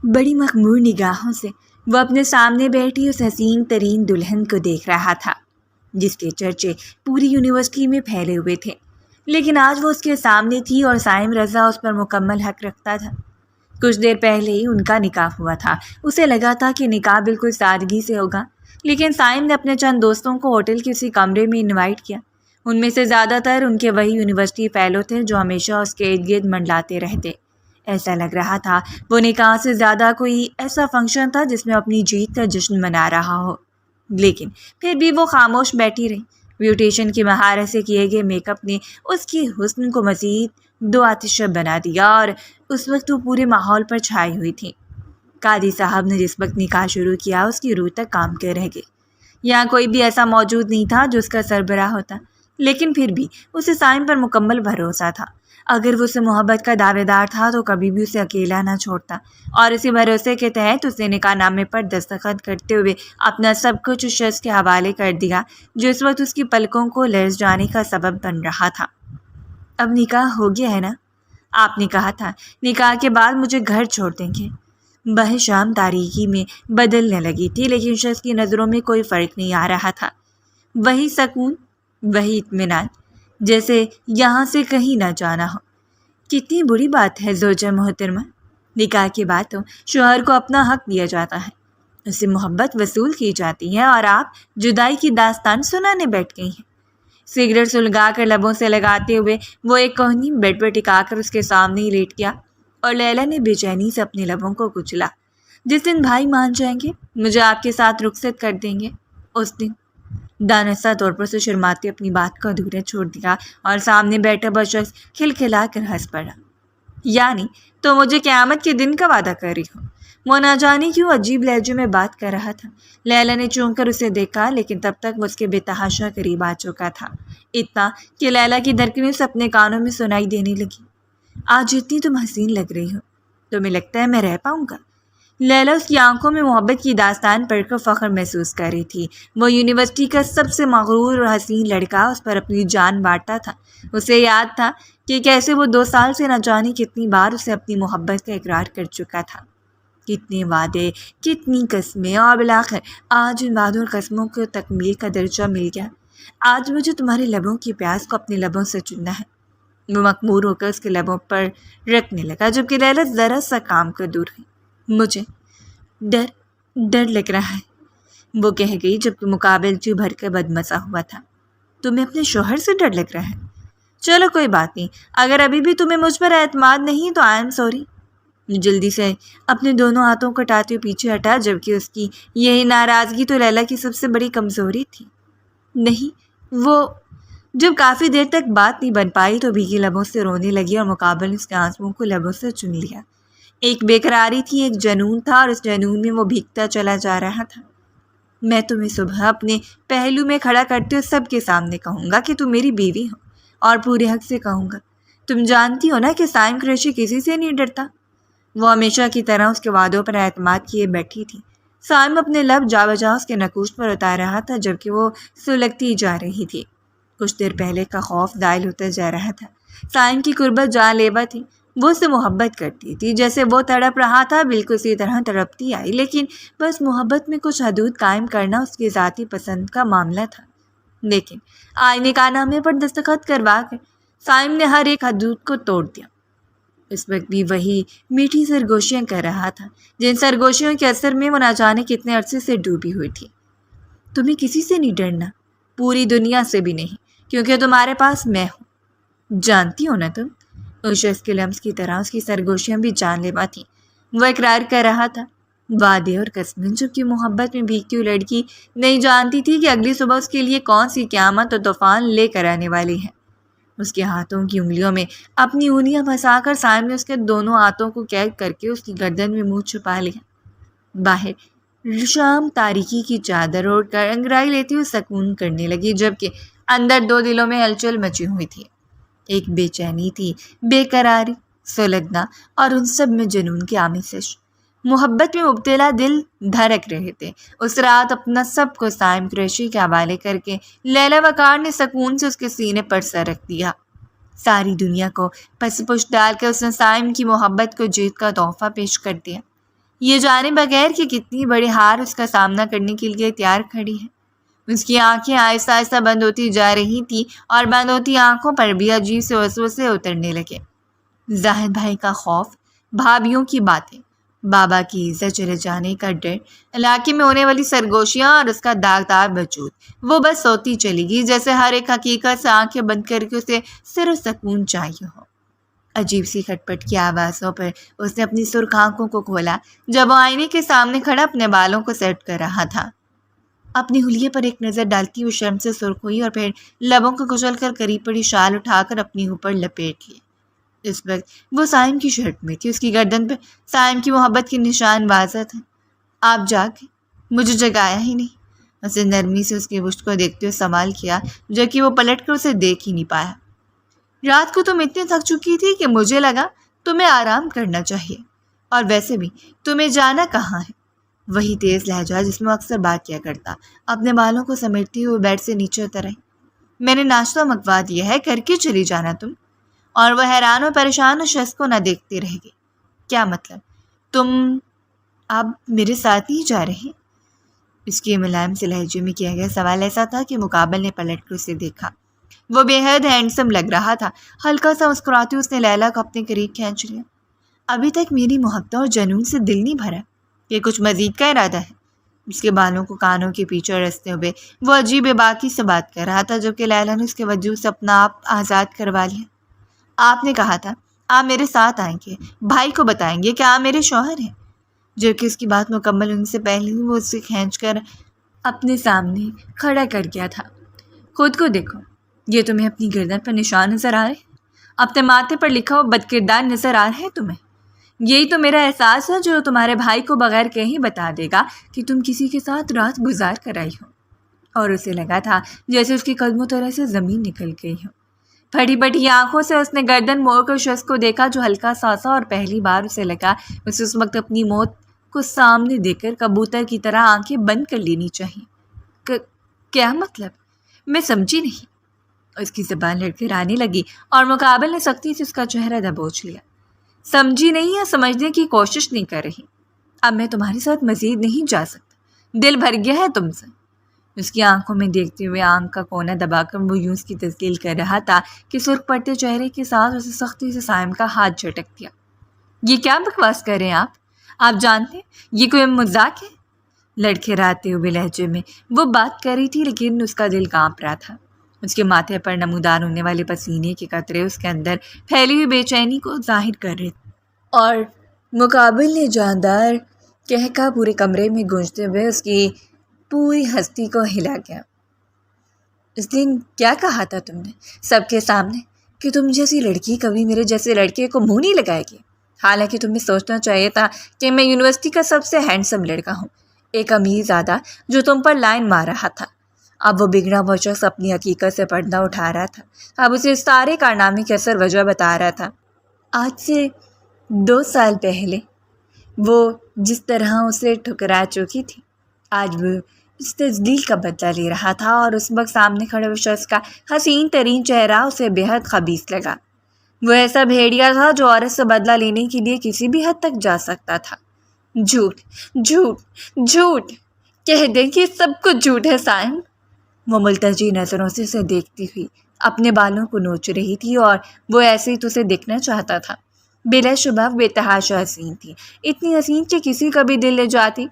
بڑی مخمور نگاہوں سے وہ اپنے سامنے بیٹھی اس حسین ترین دلہن کو دیکھ رہا تھا جس کے چرچے پوری یونیورسٹی میں پھیلے ہوئے تھے، لیکن آج وہ اس کے سامنے تھی اور سائم رضا اس پر مکمل حق رکھتا تھا۔ کچھ دیر پہلے ہی ان کا نکاح ہوا تھا۔ اسے لگا تھا کہ نکاح بالکل سادگی سے ہوگا، لیکن سائم نے اپنے چند دوستوں کو ہوٹل کے اسی کمرے میں انوائٹ کیا۔ ان میں سے زیادہ تر ان کے وہی یونیورسٹی فیلو تھے جو ہمیشہ اس کے ارد گرد منڈلاتے رہتے۔ ایسا لگ رہا تھا وہ نکاح سے زیادہ کوئی ایسا فنکشن تھا جس میں اپنی جیت کا جشن منا رہا ہو، لیکن پھر بھی وہ خاموش بیٹھی رہی۔ بیوٹیشین کی مہارت سے کیے گئے میک اپ نے اس کی حسن کو مزید دو آتشہ بنا دیا اور اس وقت وہ پورے ماحول پر چھائی ہوئی تھی۔ قاضی صاحب نے جس وقت نکاح شروع کیا اس کی روح تک کام کر رہ گئی۔ یہاں کوئی بھی ایسا موجود نہیں تھا جو اس کا سربراہ ہوتا، لیکن پھر بھی اسے سائم پر مکمل بھروسہ تھا۔ اگر وہ اسے محبت کا دعوے دار تھا تو کبھی بھی اسے اکیلا نہ چھوڑتا، اور اسی بھروسے کے تحت اس نے نکاح نامے پر دستخط کرتے ہوئے اپنا سب کچھ اس شخص کے حوالے کر دیا جو اس وقت اس کی پلکوں کو لرز جانے کا سبب بن رہا تھا۔ اب نکاح ہو گیا ہے نا؟ آپ نے کہا تھا نکاح کے بعد مجھے گھر چھوڑ دیں گے۔ بہ شام تاریکی میں بدلنے لگی تھی، لیکن شخص کی نظروں میں کوئی فرق نہیں آ رہا تھا۔ وہی سکون، وہی اطمینان، جیسے یہاں سے کہیں نہ جانا ہو۔ کتنی بری بات ہے زوجہ محترمہ، نکاح کے بعد تو شوہر کو اپنا حق دیا جاتا ہے، اس سے محبت وصول کی جاتی ہے، اور آپ جدائی کی داستان سنانے بیٹھ گئی ہیں۔ سگریٹ سلگا کر لبوں سے لگاتے ہوئے وہ ایک کوہنی بیڈ پر ٹکا کر اس کے سامنے ہی لیٹ گیا، اور لیلا نے بے چینی سے اپنے لبوں کو کچلا۔ جس دن بھائی مان جائیں گے، مجھے آپ کے ساتھ رخصت کر دیں گے، اس دن۔ دانستہ طور پر سے شرماتے اپنی بات کو ادھورا چھوڑ دیا اور سامنے بیٹھا وہ شخص کھلکھلا کر ہنس پڑا۔ یعنی تو مجھے قیامت کے دن کا وعدہ کر رہی ہو؟ وہ نہ جانے کیوں عجیب لہجے میں بات کر رہا تھا۔ لیلا نے چونک کر اسے دیکھا، لیکن تب تک وہ اس کے بے تحاشا قریب آ چکا تھا، اتنا کہ لیلا کی دھڑکنیں اسے اپنے کانوں میں سنائی دینے لگی۔ آج اتنی تم حسین لگ رہی ہو، تمہیں لگتا ہے میں رہ پاؤں گا؟ لیلا اس کی آنکھوں میں محبت کی داستان پڑھ کر فخر محسوس کر رہی تھی۔ وہ یونیورسٹی کا سب سے مغرور اور حسین لڑکا اس پر اپنی جان بانٹتا تھا۔ اسے یاد تھا کہ کیسے وہ 2 سال سے نہ جانے کتنی بار اسے اپنی محبت کا اقرار کر چکا تھا، کتنے وعدے، کتنی قسمیں، اور بالآخر آج ان وعدوں اور قسموں کو تکمیل کا درجہ مل گیا۔ آج مجھے تمہارے لبوں کی پیاس کو اپنے لبوں سے چننا ہے۔ وہ مخمور ہو کر اس کے لبوں پر رکھنے لگا، جبکہ لیلا ذرا سا کام کر دور ہوئی۔ مجھے ڈر لگ رہا ہے، وہ کہہ گئی جبکہ مقابل جی بھر کر بدمزہ ہوا تھا۔ تمہیں اپنے شوہر سے ڈر لگ رہا ہے؟ چلو کوئی بات نہیں، اگر ابھی بھی تمہیں مجھ پر اعتماد نہیں تو آئی ایم سوری۔ جلدی سے اپنے دونوں ہاتھوں کٹاتے ہوئے پیچھے ہٹا، جبکہ اس کی یہی ناراضگی تو لیلا کی سب سے بڑی کمزوری تھی۔ نہیں، وہ جب کافی دیر تک بات نہیں بن پائی تو بھیگی لبوں سے رونے لگی اور مقابل اس کے آنسوؤں کو لبوں سے چن لیا۔ ایک بے قراری تھی، ایک جنون تھا، اور اس جنون میں وہ بھیگتا چلا جا رہا تھا۔ میں تمہیں صبح اپنے پہلو میں کھڑا کرتے ہوئے سب کے سامنے کہوں گا کہ تم میری بیوی ہو، اور پورے حق سے کہوں گا۔ تم جانتی ہو نا کہ سائم قریشی کسی سے نہیں ڈرتا۔ وہ ہمیشہ کی طرح اس کے وعدوں پر اعتماد کیے بیٹھی تھی۔ سائم اپنے لب جا بجا اس کے نقوش پر اتار رہا تھا، جبکہ وہ سلگتی جا رہی تھی۔ کچھ دیر پہلے کا خوف زائل ہوتا جا رہا تھا۔ سائم کی قربت جان لیوا تھی، وہ اسے محبت کرتی تھی، جیسے وہ تڑپ رہا تھا بالکل اسی طرح تڑپتی آئی، لیکن بس محبت میں کچھ حدود قائم کرنا اس کی ذاتی پسند کا معاملہ تھا۔ لیکن آج نکاح نامے پر دستخط کروا کر سائم نے ہر ایک حدود کو توڑ دیا۔ اس وقت بھی وہی میٹھی سرگوشیاں کر رہا تھا، جن سرگوشیوں کے اثر میں وہ نہ جانے کتنے عرصے سے ڈوبی ہوئی تھی۔ تمہیں کسی سے نہیں ڈرنا، پوری دنیا سے بھی نہیں، کیونکہ تمہارے پاس میں ہوں۔ جانتی ہو نا تم؟ اس شخص کے لمس کی طرح اس کی سرگوشیاں بھی جان لیوا تھیں۔ وہ اقرار کر رہا تھا، وعدے اور قسمیں، جبکہ محبت میں بھیگتی ہوئی لڑکی نہیں جانتی تھی کہ اگلی صبح اس کے لیے کون سی قیامت اور طوفان لے کر آنے والی ہے۔ اس کے ہاتھوں کی انگلیوں میں اپنی انگلیاں پھنسا کر سائم نے اس کے دونوں ہاتھوں کو قید کر کے اس کی گردن میں منہ چھپا لیا۔ باہر شام تاریکی کی چادر اوڑھ کر انگڑائی لیتی ہوئی سکون کرنے لگی، جبکہ اندر 2 دلوں میں ہلچل مچی ہوئی تھی۔ ایک بے چینی تھی، بے قراری، سلگنا، اور ان سب میں جنون کی آمیزش۔ محبت میں مبتلا دل دھڑک رہے تھے۔ اس رات اپنا سب کو سائم قریشی کے حوالے کر کے لیلا وقار نے سکون سے اس کے سینے پر سر رکھ دیا۔ ساری دنیا کو پس پش ڈال کر اس نے سائم کی محبت کو جیت کا تحفہ پیش کر دیا۔ یہ جانے بغیر کہ کتنی بڑی ہار اس کا سامنا کرنے کے لیے تیار کھڑی ہے۔ اس کی آنکھیں آہستہ آہستہ بند ہوتی جا رہی تھیں اور بند ہوتی آنکھوں پر بھی عجیب سے وسوسے اترنے لگے۔ زاہد بھائی کا خوف، بھابھیوں کی باتیں، بابا کی عزت چلے جانے کا ڈر، علاقے میں ہونے والی سرگوشیاں اور اس کا داغدار وجود، وہ بس سوتی چلی گئی جیسے ہر ایک حقیقت سے آنکھیں بند کر کے اسے سر و سکون چاہیے ہو۔ عجیب سی کھٹپٹ کی آوازوں پر اس نے اپنی سرخ آنکھوں کو کھولا جب وہ آئینے کے سامنے کھڑا اپنے بالوں کو سیٹ کر رہا تھا۔ اپنی حلیے پر ایک نظر ڈالتی وہ شرم سے سرخ ہوئی اور پھر لبوں کو کچل کر قریب پڑی شال اٹھا کر اپنی اوپر لپیٹ لی۔ اس وقت وہ سائم کی شرٹ میں تھی، اس کی گردن پہ سائم کی محبت کے نشان واضح تھے۔ آپ جاگ گئے؟ مجھے جگایا ہی نہیں۔ اسے نرمی سے اس کی وشت کو دیکھتے ہوئے سوال کیا، جو کہ وہ پلٹ کر اسے دیکھ ہی نہیں پایا۔ رات کو تم اتنے تھک چکی تھی کہ مجھے لگا تمہیں آرام کرنا چاہیے، اور ویسے بھی تمہیں جانا کہاں ہے؟ وہی تیز لہجہ جس میں اکثر بات کیا کرتا اپنے بالوں کو سمیٹتی ہوئے بیڈ سے نیچے اتر آئی۔ میں نے ناشتہ منگوا دیا ہے، کر کے چلی جانا تم۔ اور وہ حیران و پریشان اس شخص کو نہ دیکھتی رہ گئی۔ کیا مطلب؟ تم اب میرے ساتھ نہیں جا رہے؟ اس کے ملائم سے لہجے میں کیا گیا سوال ایسا تھا کہ مقابل نے پلٹ کر اسے دیکھا۔ وہ بے حد ہینڈسم لگ رہا تھا۔ ہلکا سا مسکراتے اس نے لیلا کو اپنے قریب کھینچ لیا۔ ابھی تک میری محبت اور جنون سے دل نہیں بھرا، یہ کچھ مزید کا ارادہ ہے؟ اس کے بالوں کو کانوں کے پیچھے رستے ہوئے وہ عجیب باقی سے بات کر رہا تھا، جبکہ لیلا نے اس کے وجود سے اپنا آپ آزاد کروا لیا۔ آپ نے کہا تھا آپ میرے ساتھ آئیں گے، بھائی کو بتائیں گے کہ آپ میرے شوہر ہیں۔ جبکہ اس کی بات مکمل ہونے سے پہلے ہی وہ اسے کھینچ کر اپنے سامنے کھڑا کر گیا تھا۔ خود کو دیکھو، یہ تمہیں اپنی گردن پر نشان نظر آ رہے ہیں؟ اپنے ماتھے پر لکھا ہوا بد کردار نظر آ رہا ہے تمہیں؟ یہی تو میرا احساس ہے جو تمہارے بھائی کو بغیر کہیں بتا دے گا کہ تم کسی کے ساتھ رات گزار کر آئی ہو۔ اور اسے لگا تھا جیسے اس کے قدموں طرح سے زمین نکل گئی ہو۔ پھٹی پھٹی آنکھوں سے اس نے گردن موڑ کر شخص کو دیکھا جو ہلکا سانسا، اور پہلی بار اسے لگا اسے اس وقت اپنی موت کو سامنے دیکھ کر کبوتر کی طرح آنکھیں بند کر لینی چاہیے۔ کیا مطلب؟ میں سمجھی نہیں۔ اس کی زبان لڑکھڑانے لگی اور مقابل نے سختی سے اس کا چہرہ دبوچ لیا۔ سمجھی نہیں یا سمجھنے کی کوشش نہیں کر رہی؟ اب میں تمہارے ساتھ مزید نہیں جا سکتا، دل بھر گیا ہے تم سے۔ اس کی آنکھوں میں دیکھتے ہوئے آنکھ کا کونا دبا کر وہ یوں اس کی تسلیل کر رہا تھا کہ سرخ پڑتے چہرے کے ساتھ اسے سختی سے سائم کا ہاتھ جھٹک دیا۔ یہ کیا بکواس کر رہے ہیں آپ جانتے ہیں یہ کوئی مذاق ہے؟ لڑکھڑاتے ہوئے لہجے میں وہ بات کر رہی تھی، لیکن اس کا دل کانپ رہا تھا۔ اس کے ماتھے پر نمودار ہونے والے پسینے کے قطرے اس کے اندر پھیلی ہوئی بے چینی کو ظاہر کر رہے تھے، اور مقابل نے جاندار کہکا پورے کمرے میں گونجتے ہوئے اس کی پوری ہستی کو ہلا گیا۔ اس دن کیا کہا تھا تم نے سب کے سامنے کہ تم جیسی لڑکی کبھی میرے جیسے لڑکے کو منہ نہیں لگائے گی؟ حالانکہ تمہیں سوچنا چاہیے تھا کہ میں یونیورسٹی کا سب سے ہینڈسم لڑکا ہوں، ایک امیر زادہ جو تم پر لائن مار رہا تھا۔ اب وہ بگڑا ہوا شخص اپنی حقیقت سے پردہ اٹھا رہا تھا، اب اسے سارے کارنامے کی اثر وجہ بتا رہا تھا۔ آج سے 2 سال پہلے وہ جس طرح اسے ٹھکرا چکی تھی، آج وہ اس تجلیل کا بدلہ لے رہا تھا، اور اس وقت سامنے کھڑے ہوئے شخص کا حسین ترین چہرہ اسے بے حد خبیث لگا۔ وہ ایسا بھیڑیا تھا جو عورت سے بدلہ لینے کے لیے کسی بھی حد تک جا سکتا تھا۔ جھوٹ جھوٹ جھوٹ، کہہ دیں کہ سب کچھ جھوٹ ہے سائم۔ وہ ملتجی نظروں سے اسے دیکھتی ہوئی اپنے بالوں کو نوچ رہی تھی، اور وہ ایسے ہی تو اسے دیکھنا چاہتا تھا۔ بلا شبہ بے تحاشا حسین تھی، اتنی حسین کہ کسی کا بھی دل لے جاتی،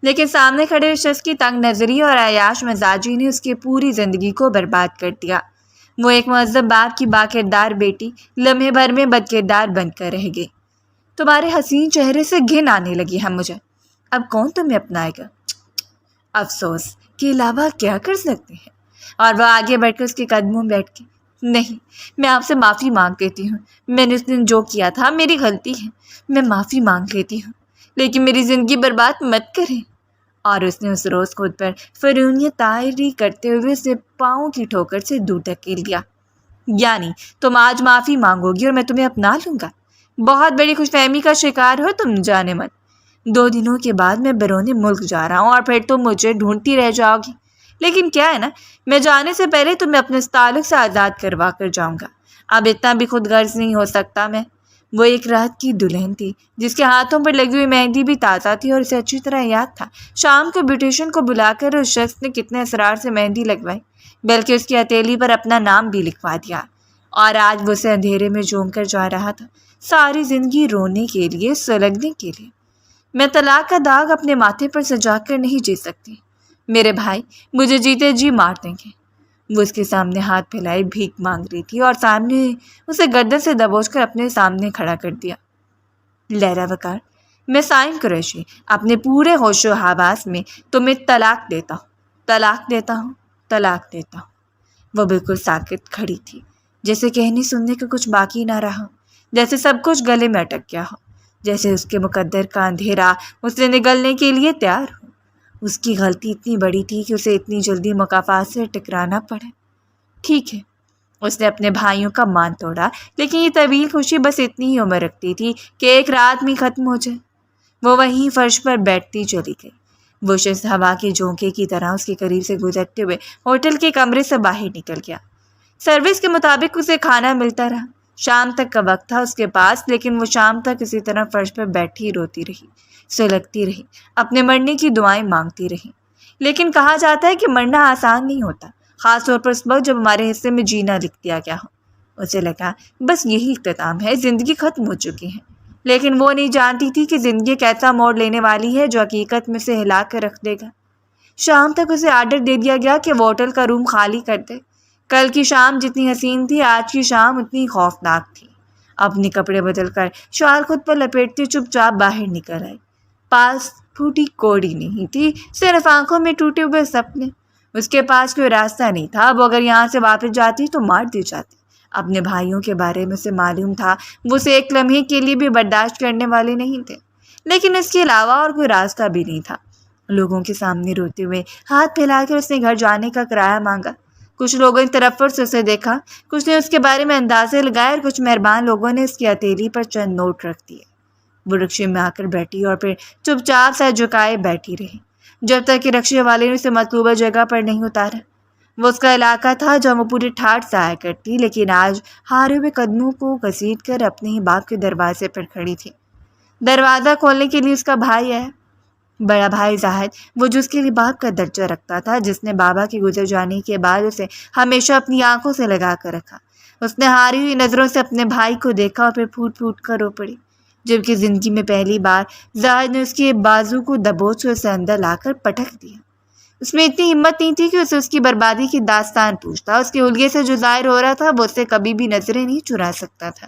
لیکن سامنے کھڑے شخص کی تنگ نظری اور عیاش مزاجی نے اس کی پوری زندگی کو برباد کر دیا۔ وہ ایک مہذب باپ کی باکردار بیٹی لمحے بھر میں بد کردار بن کر رہ گئی۔ تمہارے حسین چہرے سے گھن آنے لگی ہے مجھے، اب کون تمہیں اپنائے گا؟ افسوس کے علاوہ کیا کر سکتے ہیں؟ اور وہ آگے بڑھ کر اس کے قدموں میں بیٹھ کے، نہیں، میں آپ سے معافی مانگ لیتی ہوں، میں نے اس دن جو کیا تھا میری غلطی ہے، میں معافی مانگ لیتی ہوں، لیکن میری زندگی برباد مت کریں۔ اور اس نے اس روز خود پر فرونیت طائری کرتے ہوئے اسے پاؤں کی ٹھوکر سے دور دھکیل دیا۔ یعنی تم آج معافی مانگو گی اور میں تمہیں اپنا لوں گا؟ بہت بڑی خوش فہمی کا شکار ہو تم جانے من۔ 2 دنوں کے بعد میں بیرون ملک جا رہا ہوں، اور پھر تم مجھے ڈھونڈتی رہ جاؤ گی، لیکن کیا ہے نا، میں جانے سے پہلے تمہیں اپنے اس تعلق سے آزاد کروا کر جاؤں گا۔ اب اتنا بھی خود غرض نہیں ہو سکتا میں، وہ ایک رات کی دلہن تھی جس کے ہاتھوں پر لگی ہوئی مہندی بھی تازہ تھی اور اسے اچھی طرح یاد تھا شام کو بیوٹیشین کو بلا کر اس شخص نے کتنے اسرار سے مہندی لگوائی، بلکہ اس کی ہتھیلی پر اپنا نام بھی لکھوا دیا، اور آج وہ اسے اندھیرے میں جھونک کر جا رہا تھا، ساری زندگی رونے کے لیے، سلگنے کے لیے۔ میں طلاق کا داغ اپنے ماتھے پر سجا کر نہیں جی سکتی، میرے بھائی مجھے جیتے جی مار دیں گے۔ وہ اس کے سامنے ہاتھ پھیلائے بھیک مانگ رہی تھی اور سامنے اسے گردن سے دبوچ کر اپنے سامنے کھڑا کر دیا۔ لہرا وقار، میں سائم قریشی اپنے پورے ہوش و حواس میں تمہیں طلاق دیتا ہوں، طلاق دیتا ہوں، طلاق دیتا ہوں۔ وہ بالکل ساکت کھڑی تھی، جیسے کہنے سننے کا کچھ باقی نہ رہا، جیسے سب کچھ گلے میں اٹک گیا ہو، جیسے اس کے مقدر کا اندھیرا اس سے نگلنے کے لیے تیار ہو۔ اس کی غلطی اتنی بڑی تھی کہ اسے اتنی جلدی مکافات سے ٹکرانا پڑے۔ ٹھیک ہے، اس نے اپنے بھائیوں کا مان توڑا، لیکن یہ طویل خوشی بس اتنی ہی عمر رکھتی تھی کہ ایک رات میں ختم ہو جائے۔ وہ وہیں فرش پر بیٹھتی چلی گئی۔ وہ شخص ہوا کے جھونکے کی طرح اس کے قریب سے گزرتے ہوئے ہوٹل کے کمرے سے باہر نکل گیا۔ سروس کے مطابق اسے کھانا ملتا رہا۔ شام تک کا وقت تھا اس کے پاس، لیکن وہ شام تک اسی طرح فرش پر بیٹھی روتی رہی، سلگتی رہی، اپنے مرنے کی دعائیں مانگتی رہی۔ لیکن کہا جاتا ہے کہ مرنا آسان نہیں ہوتا، خاص طور پر اس وقت جب ہمارے حصے میں جینا لکھ دیا گیا ہو۔ اسے لگا بس یہی اختتام ہے، زندگی ختم ہو چکی ہے۔ لیکن وہ نہیں جانتی تھی کہ زندگی ایک ایسا موڑ لینے والی ہے جو حقیقت میں سے ہلا کر رکھ دے گا۔ شام تک اسے آرڈر دے دیا گیا کہ وہ ہوٹل کا روم خالی کر دے۔ کل کی شام جتنی حسین تھی، آج کی شام اتنی خوفناک تھی۔ اپنے کپڑے بدل کر شال خود پر لپیٹتے چپ چاپ باہر نکل آئی۔ پاس پھوٹی کوڑی نہیں تھی، صرف آنکھوں میں ٹوٹے ہوئے سپنے۔ اس کے پاس کوئی راستہ نہیں تھا، وہ اگر یہاں سے واپس جاتی تو مار دی جاتی۔ اپنے بھائیوں کے بارے میں اسے معلوم تھا، وہ اسے ایک لمحے کے لیے بھی برداشت کرنے والے نہیں تھے، لیکن اس کے علاوہ اور کوئی راستہ بھی نہیں تھا۔ لوگوں کے سامنے روتے ہوئے ہاتھ پھیلا کر اس نے گھر جانے کا کرایہ مانگا۔ کچھ لوگوں نے ترفر سے اسے دیکھا، کچھ نے اس کے بارے میں اندازے لگائے، اور کچھ مہربان لوگوں نے اس کی ہتھیلی پر چند نوٹ رکھ دیے۔ وہ رکشے میں آ کر بیٹھی اور پھر چپ چاپ سر جھکائے بیٹھی رہی، جب تک کہ رکشے والے نے اسے مطلوبہ جگہ پر نہیں اتارا۔ وہ اس کا علاقہ تھا جہاں وہ پوری ٹھاٹھ سے آیا کرتی، لیکن آج ہارے ہوئے قدموں کو گھسیٹ کر اپنے ہی باپ کے دروازے پر کھڑی تھی۔ دروازہ کھولنے کے لیے اس کا بھائی ہے، بڑا بھائی زاہد، وہ جو اس کے لیے باپ کا درجہ رکھتا تھا، جس نے بابا کے گزر جانے کے بعد اسے ہمیشہ اپنی آنکھوں سے لگا کر رکھا۔ اس نے ہاری ہوئی نظروں سے اپنے بھائی کو دیکھا اور پھر پھوٹ پھوٹ کر رو پڑی، جبکہ زندگی میں پہلی بار زاہد نے اس کے بازو کو دبوچ کر اسے اندر لا کر پٹک دیا۔ اس میں اتنی ہمت نہیں تھی کہ اسے اس کی بربادی کی داستان پوچھتا۔ اس کے حلیے سے جو ظاہر ہو رہا تھا وہ اسے کبھی بھی نظریں نہیں چرا سکتا تھا۔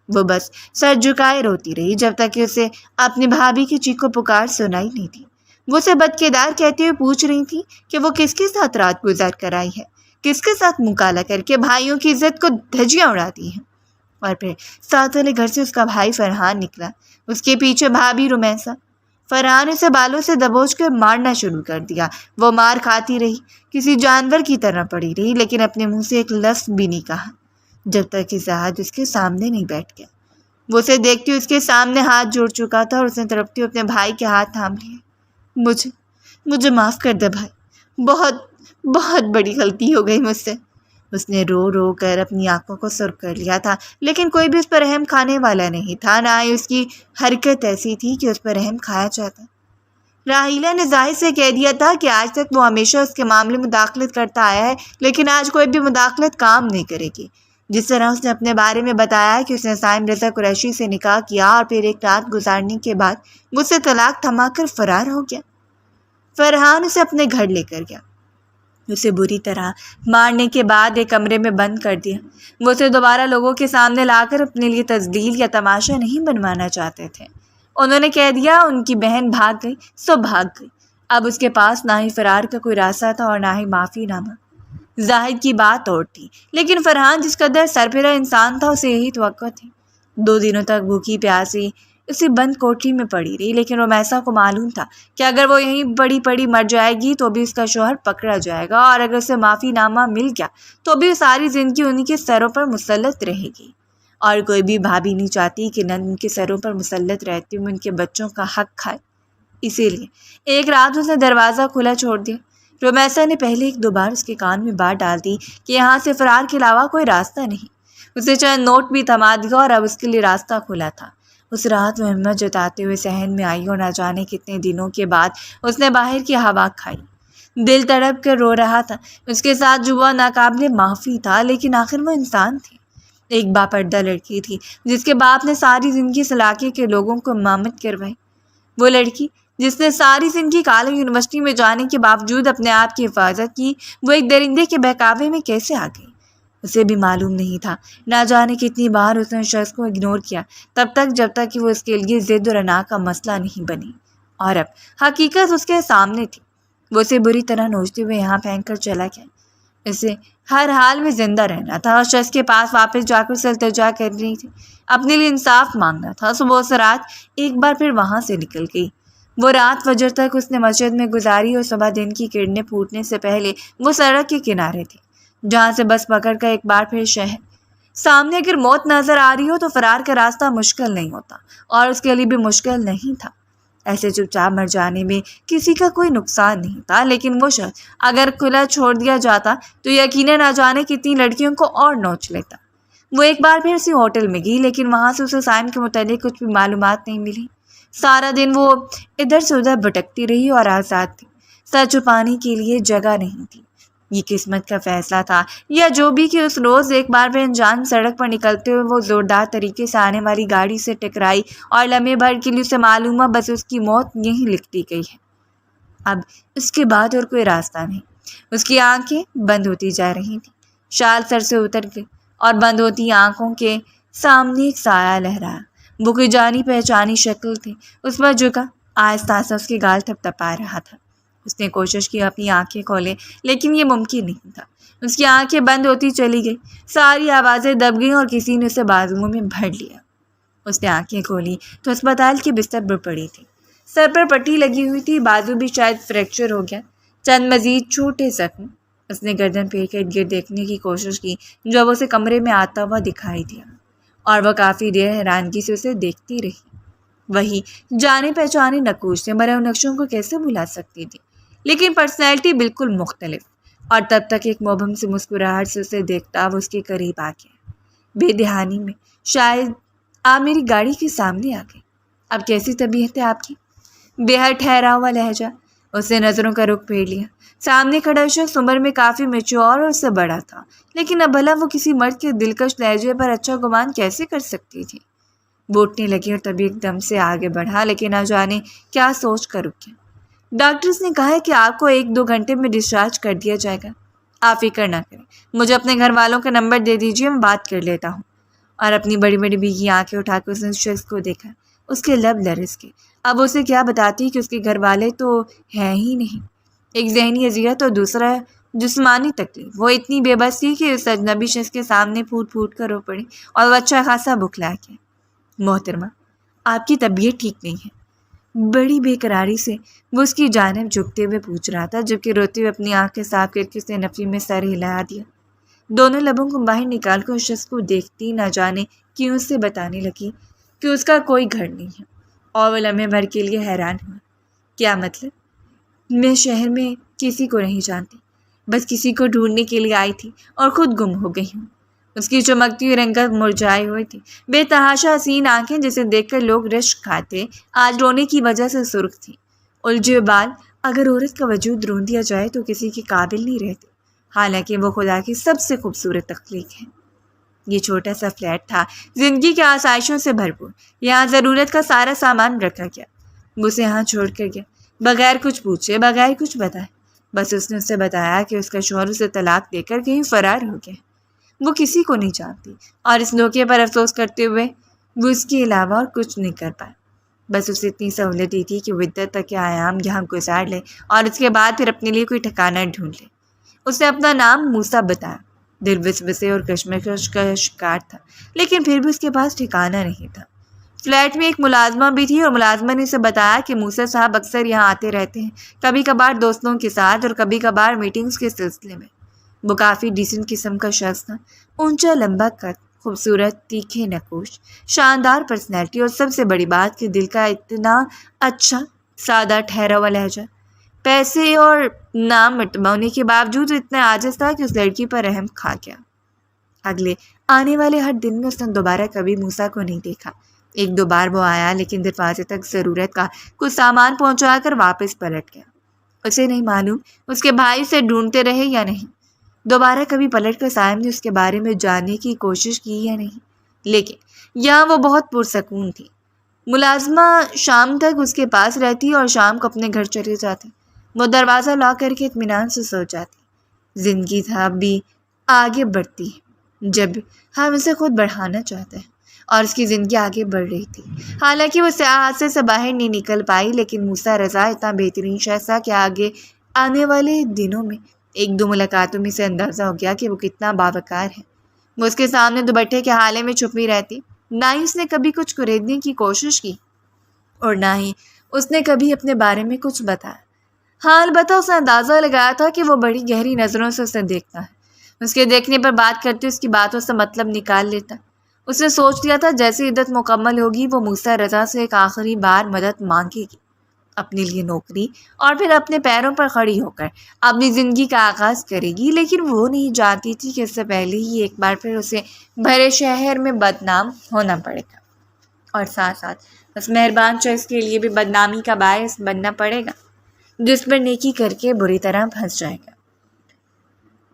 وہ بس سر جھکائے روتی رہی جب تک کہ اسے اپنی بھابھی کی چیخو پکار سنائی نہیں دی۔ وہ اسے بدکردار کہتے ہوئے پوچھ رہی تھی کہ وہ کس کے ساتھ رات گزار کر آئی ہے، کس کے ساتھ منہ کالا کر کے بھائیوں کی عزت کو دھجیاں اڑاتی ہیں۔ اور پھر ساتھ والے گھر سے اس کا بھائی فرحان نکلا، اس کے پیچھے بھابھی رمیسا۔ فرحان اسے بالوں سے دبوچ کر مارنا شروع کر دیا۔ وہ مار کھاتی رہی، کسی جانور کی طرح پڑی رہی، لیکن اپنے منہ سے ایک لفظ بھی نہیں کہا، جب تک کہ زاہد اس کے سامنے نہیں بیٹھ گیا۔ وہ اسے دیکھتے ہوئے اس کے سامنے ہاتھ جوڑ چکا تھا اور اس نے تڑپتے ہوئے اپنے بھائی کے ہاتھ تھام لیے۔ مجھے معاف کر دے بھائی، بہت بڑی غلطی ہو گئی مجھ سے۔ اس نے رو رو کر اپنی آنکھوں کو سرخ کر لیا تھا، لیکن کوئی بھی اس پر رحم کھانے والا نہیں تھا، نہ ہی اس کی حرکت ایسی تھی کہ اس پر رحم کھایا جاتا۔ راحیلہ نے زاہد سے کہہ دیا تھا کہ آج تک وہ ہمیشہ اس کے معاملے میں مداخلت کرتا آیا ہے، لیکن آج کوئی بھی مداخلت کام نہیں کرے گی۔ جس طرح اس نے اپنے بارے میں بتایا کہ اس نے سائم رضا قریشی سے نکاح کیا اور پھر ایک رات گزارنے کے بعد وہ اسے طلاق تھما کر فرار ہو گیا۔ فرحان اسے اپنے گھر لے کر گیا، اسے بری طرح مارنے کے بعد ایک کمرے میں بند کر دیا۔ وہ اسے دوبارہ لوگوں کے سامنے لا کر اپنے لیے تذلیل یا تماشا نہیں بنوانا چاہتے تھے۔ انہوں نے کہہ دیا ان کی بہن بھاگ گئی سو بھاگ گئی۔ اب اس کے پاس نہ ہی فرار کا کوئی راستہ تھا اور نہ ہی معافی نامہ۔ زاہد کی بات اور تھی، لیکن فرحان جس قدر سرپھرا انسان تھا اسے یہی توقع تھی۔ 2 دنوں تک بھوکی پیاسی اسی بند کوٹری میں پڑی رہی، لیکن رمیسا کو معلوم تھا کہ اگر وہ یہیں پڑی مر جائے گی تو بھی اس کا شوہر پکڑا جائے گا، اور اگر اسے معافی نامہ مل گیا تو بھی ساری زندگی انہی کے سروں پر مسلط رہے گی، اور کوئی بھی بھابھی نہیں چاہتی کہ نند ان کے سروں پر مسلط رہتے ہوئے ان کے بچوں کا حق کھائے۔ اسی لیے ایک رات اس نے دروازہ کھلا چھوڑ دیا۔ رمیسا نے پہلے 1-2 بار اس کے کان میں بات ڈال دی کہ یہاں سے فرار کے علاوہ کوئی راستہ نہیں۔ اسے چند نوٹ بھی تھما دیا اور اب اس کے لیے راستہ کھلا تھا۔ اس رات وہ ہمت جتاتے ہوئے صحن میں آئی اور نہ جانے کتنے دنوں کے بعد اس نے باہر کی ہوا کھائی۔ دل تڑپ کر رو رہا تھا۔ اس کے ساتھ جو ہوا ناقابل معافی تھا، لیکن آخر وہ انسان تھی۔ ایک باپردہ لڑکی تھی جس کے باپ نے ساری زندگی اس علاقے کے لوگوں کو امامت کروائی۔ وہ لڑکی جس نے ساری زندگی کالج یونیورسٹی میں جانے کے باوجود اپنے آپ کی حفاظت کی، وہ ایک درندے کے بہکاوے میں کیسے آ گئی؟ اسے بھی معلوم نہیں تھا۔ نہ جانے کتنی بار اس نے شخص کو اگنور کیا، تب تک جب تک کہ وہ اس کے لیے ضد اور انا کا مسئلہ نہیں بنی، اور اب حقیقت اس کے سامنے تھی۔ وہ اسے بری طرح نوچتے ہوئے یہاں پھینک کر چلا گیا۔ اسے ہر حال میں زندہ رہنا تھا اور شخص کے پاس واپس جا کر اسے التجا کرنی تھی، اپنے لیے انصاف مانگنا تھا۔ صبح سے رات ایک بار پھر وہاں سے نکل گئی۔ وہ رات فجر تک اس نے مسجد میں گزاری اور صبح دن کی کرنیں پھوٹنے سے پہلے وہ سڑک کے کنارے تھی، جہاں سے بس پکڑ کر ایک بار پھر شہر۔ سامنے اگر موت نظر آ رہی ہو تو فرار کا راستہ مشکل نہیں ہوتا، اور اس کے لیے بھی مشکل نہیں تھا۔ ایسے چپ چاپ مر جانے میں کسی کا کوئی نقصان نہیں تھا، لیکن وہ شخص اگر کھلا چھوڑ دیا جاتا تو یقیناً نہ جانے کتنی لڑکیوں کو اور نوچ لیتا۔ وہ ایک بار پھر اسی ہوٹل میں گئی، لیکن وہاں سے اسے سائم کے متعلق کچھ بھی معلومات نہیں ملی۔ سارا دن وہ ادھر سے ادھر بھٹکتی رہی اور آزاد تھی۔ سر چھپانے کے لیے جگہ نہیں تھی۔ یہ قسمت کا فیصلہ تھا یا جو بھی کہ اس روز ایک بار پھر انجان سڑک پر نکلتے ہوئے وہ زوردار طریقے سے آنے والی گاڑی سے ٹکرائی، اور لمحے بھر کے لیے اسے معلوم ہوا بس اس کی موت یہیں لکھ دی گئی ہے۔ اب اس کے بعد اور کوئی راستہ نہیں۔ اس کی آنکھیں بند ہوتی جا رہی تھیں، شال سر سے اتر گئی اور بند ہوتی آنکھوں کے سامنے ایک سایہ لہرایا۔ وہ کوئی جانی پہچانی شکل تھی۔ اس پر جھکا آہستہ آہستہ اس کے گال تھپ تھپا رہا تھا۔ اس نے کوشش کی اپنی آنکھیں کھولے، لیکن یہ ممکن نہیں تھا۔ اس کی آنکھیں بند ہوتی چلی گئی، ساری آوازیں دب گئیں اور کسی نے اسے بازوؤں میں بھر لیا۔ اس نے آنکھیں کھولی تو اسپتال کے بستر پر پڑی تھی۔ سر پر پٹی لگی ہوئی تھی، بازو بھی شاید فریکچر ہو گیا، چند مزید چھوٹے زخم۔ اس نے گردن پھیر کر ارد گرد دیکھنے کی کوشش کی، جب اسے کمرے میں آتا ہوا دکھائی دیا، اور وہ کافی دیر حیرانگی سے اسے دیکھتی رہی۔ وہی جانے پہچانے نقوش سے مرے نقشوں کو کیسے بھلا سکتی تھی، لیکن پرسنالٹی بالکل مختلف۔ اور تب تک ایک مبہم سے مسکراہٹ سے اسے دیکھتا وہ اس کے قریب آ گیا۔ بے دہانی میں شاید آپ میری گاڑی کے سامنے آ گئے۔ اب کیسی طبیعت ہے آپ کی؟ بے حد ٹھہرا ہوا لہجہ۔ اس نے نظروں کا رخ پھیر لیا۔ سامنے کھڑا شخص عمر میں کافی میچور اور اس سے بڑا تھا، لیکن اب بھلا وہ کسی مرد کے دلکش لہجے پر اچھا گمان کیسے کر سکتی تھی؟ وہ اٹھنے لگی اور تبھی ایک دم سے آگے بڑھا، لیکن نہ جانے کیا سوچ کر رک گیا۔ ڈاکٹرز نے کہا ہے کہ آپ کو 1-2 گھنٹے میں ڈسچارج کر دیا جائے گا۔ آپ فکر نہ کریں، مجھے اپنے گھر والوں کا نمبر دے دیجیے، میں بات کر لیتا ہوں۔ اور اپنی بڑی بڑی بھیگی آنکھیں اٹھا کر اس نے شخص کو دیکھا۔ اس کے لب لرز گئے۔ اب اسے کیا بتاتی کہ اس کے گھر والے تو ہیں ہی نہیں، ایک ذہنی اذیت اور دوسرا جسمانی تکلیف۔ وہ اتنی بے بس تھی کہ اس اجنبی شخص کے سامنے پھوٹ پھوٹ کر رو پڑی، اور وہ اچھا خاصا بکھلا گیا۔ محترمہ، آپ کی طبیعت ٹھیک نہیں ہے۔ بڑی بے قراری سے وہ اس کی جانب جھکتے ہوئے پوچھ رہا تھا، جبکہ روتے ہوئے اپنی آنکھیں صاف کر کے اس نے نفی میں سر ہلا دیا۔ دونوں لبوں کو باہر نکال کر اس شخص کو دیکھتی نہ جانے کیوں اس سے بتانے لگی کہ اس کا کوئی گھر نہیں ہے، اور وہ لمحے بھر کے لیے حیران ہوا۔ کیا مطلب؟ میں شہر میں کسی کو نہیں جانتی، بس کسی کو ڈھونڈنے کے لیے آئی تھی اور خود گم ہو گئی ہوں۔ اس کی چمکتی ہوئی رنگت مرجھائی ہوئی تھی، بے تحاشا حسین آنکھیں جسے دیکھ کر لوگ رشک کھاتے آج رونے کی وجہ سے سرخ تھیں۔ الجھے بال، اگر عورت کا وجود رون دیا جائے تو کسی کے قابل نہیں رہتے، حالانکہ وہ خدا کی سب سے خوبصورت تخلیق ہے۔ یہ چھوٹا سا فلیٹ تھا، زندگی کے آسائشوں سے بھرپور۔ یہاں ضرورت کا سارا سامان رکھا گیا۔ وہ اسے یہاں چھوڑ کر گیا، بغیر کچھ پوچھے، بغیر کچھ بتائے۔ بس اس نے اسے بتایا کہ اس کا شوہر اسے طلاق دے کر کہیں فرار ہو گیا۔ وہ کسی کو نہیں جانتی، اور اس دھوکے پر افسوس کرتے ہوئے وہ اس کے علاوہ اور کچھ نہیں کر پائے۔ بس اسے اتنی سہولت دی تھی کہ وہ عدت تک کے ایام یہاں گزار لے اور اس کے بعد پھر اپنے لیے کوئی ٹھکانہ ڈھونڈ لے۔ اس نے اپنا نام موسیٰ بتایا۔ دل وسوسے اور کشمکش کا شکار تھا، لیکن پھر بھی اس کے پاس ٹھکانہ نہیں تھا۔ فلیٹ میں ایک ملازمہ بھی تھی، اور ملازمہ نے اسے بتایا کہ موسیٰ صاحب اکثر یہاں آتے رہتے ہیں، کبھی کبھار دوستوں کے ساتھ اور کبھی کبھار میٹنگز کے سلسلے میں۔ وہ کافی ڈیسنٹ قسم کا شخص تھا، اونچا لمبا قد، خوبصورت تیکھے نقوش، شاندار پرسنالٹی، اور سب سے بڑی بات کہ دل کا اتنا اچھا سادہ ٹھہرا ہوا لہجہ۔ پیسے اور نام مرتبہ ہونے کے باوجود اتنا عاجز تھا کہ اس لڑکی پر رحم کھا گیا۔ اگلے آنے والے ہر دن میں اس نے دوبارہ کبھی موسیٰ کو نہیں دیکھا۔ ایک دو بار وہ آیا لیکن دروازے تک ضرورت کا کچھ سامان پہنچا کر واپس پلٹ گیا۔ اسے نہیں معلوم اس کے بھائی سے ڈھونڈتے رہے یا نہیں، دوبارہ کبھی پلٹ کر صائم نے اس کے بارے میں جاننے کی کوشش کی یا نہیں، لیکن یہاں وہ بہت پرسکون تھی۔ ملازمہ شام تک اس کے پاس رہتی اور شام کو اپنے گھر چلے جاتے۔ وہ دروازہ لاک کر کے اطمینان سے سو جاتی۔ زندگی اب بھی آگے بڑھتی ہے جب ہم اسے خود بڑھانا چاہتے ہیں، اور اس کی زندگی آگے بڑھ رہی تھی۔ حالانکہ وہ سیاہ حادثے سے باہر نہیں نکل پائی، لیکن موسیٰ رضا اتنا بہترین شخص تھا کہ آگے آنے والے دنوں میں ایک دو ملاقاتوں میں سے اندازہ ہو گیا کہ وہ کتنا باوقار ہے۔ وہ اس کے سامنے دوپٹے کے حالے میں چھپی رہتی، نہ ہی اس نے کبھی کچھ خریدنے کی کوشش کی اور نہ ہی اس نے کبھی اپنے بارے میں کچھ بتایا۔ ہاں البتہ اس نے اندازہ لگایا تھا کہ وہ بڑی گہری نظروں سے اسے دیکھتا ہے، اس کے دیکھنے پر بات کرتے اس کی باتوں سے مطلب نکال لیتا۔ اس نے سوچ لیا تھا جیسے عدت مکمل ہوگی وہ موسیٰ رضا سے ایک آخری بار مدد مانگے گی، اپنے لیے نوکری، اور پھر اپنے پیروں پر کھڑی ہو کر اپنی زندگی کا آغاز کرے گی۔ لیکن وہ نہیں جانتی تھی کہ اس سے پہلے ہی ایک بار پھر اسے بھرے شہر میں بدنام ہونا پڑے گا، اور ساتھ ساتھ اس مہربان شخص کے لیے بھی بدنامی کا باعث بننا پڑے گا جس پر نیکی کر کے بری طرح پھنس جائے گا۔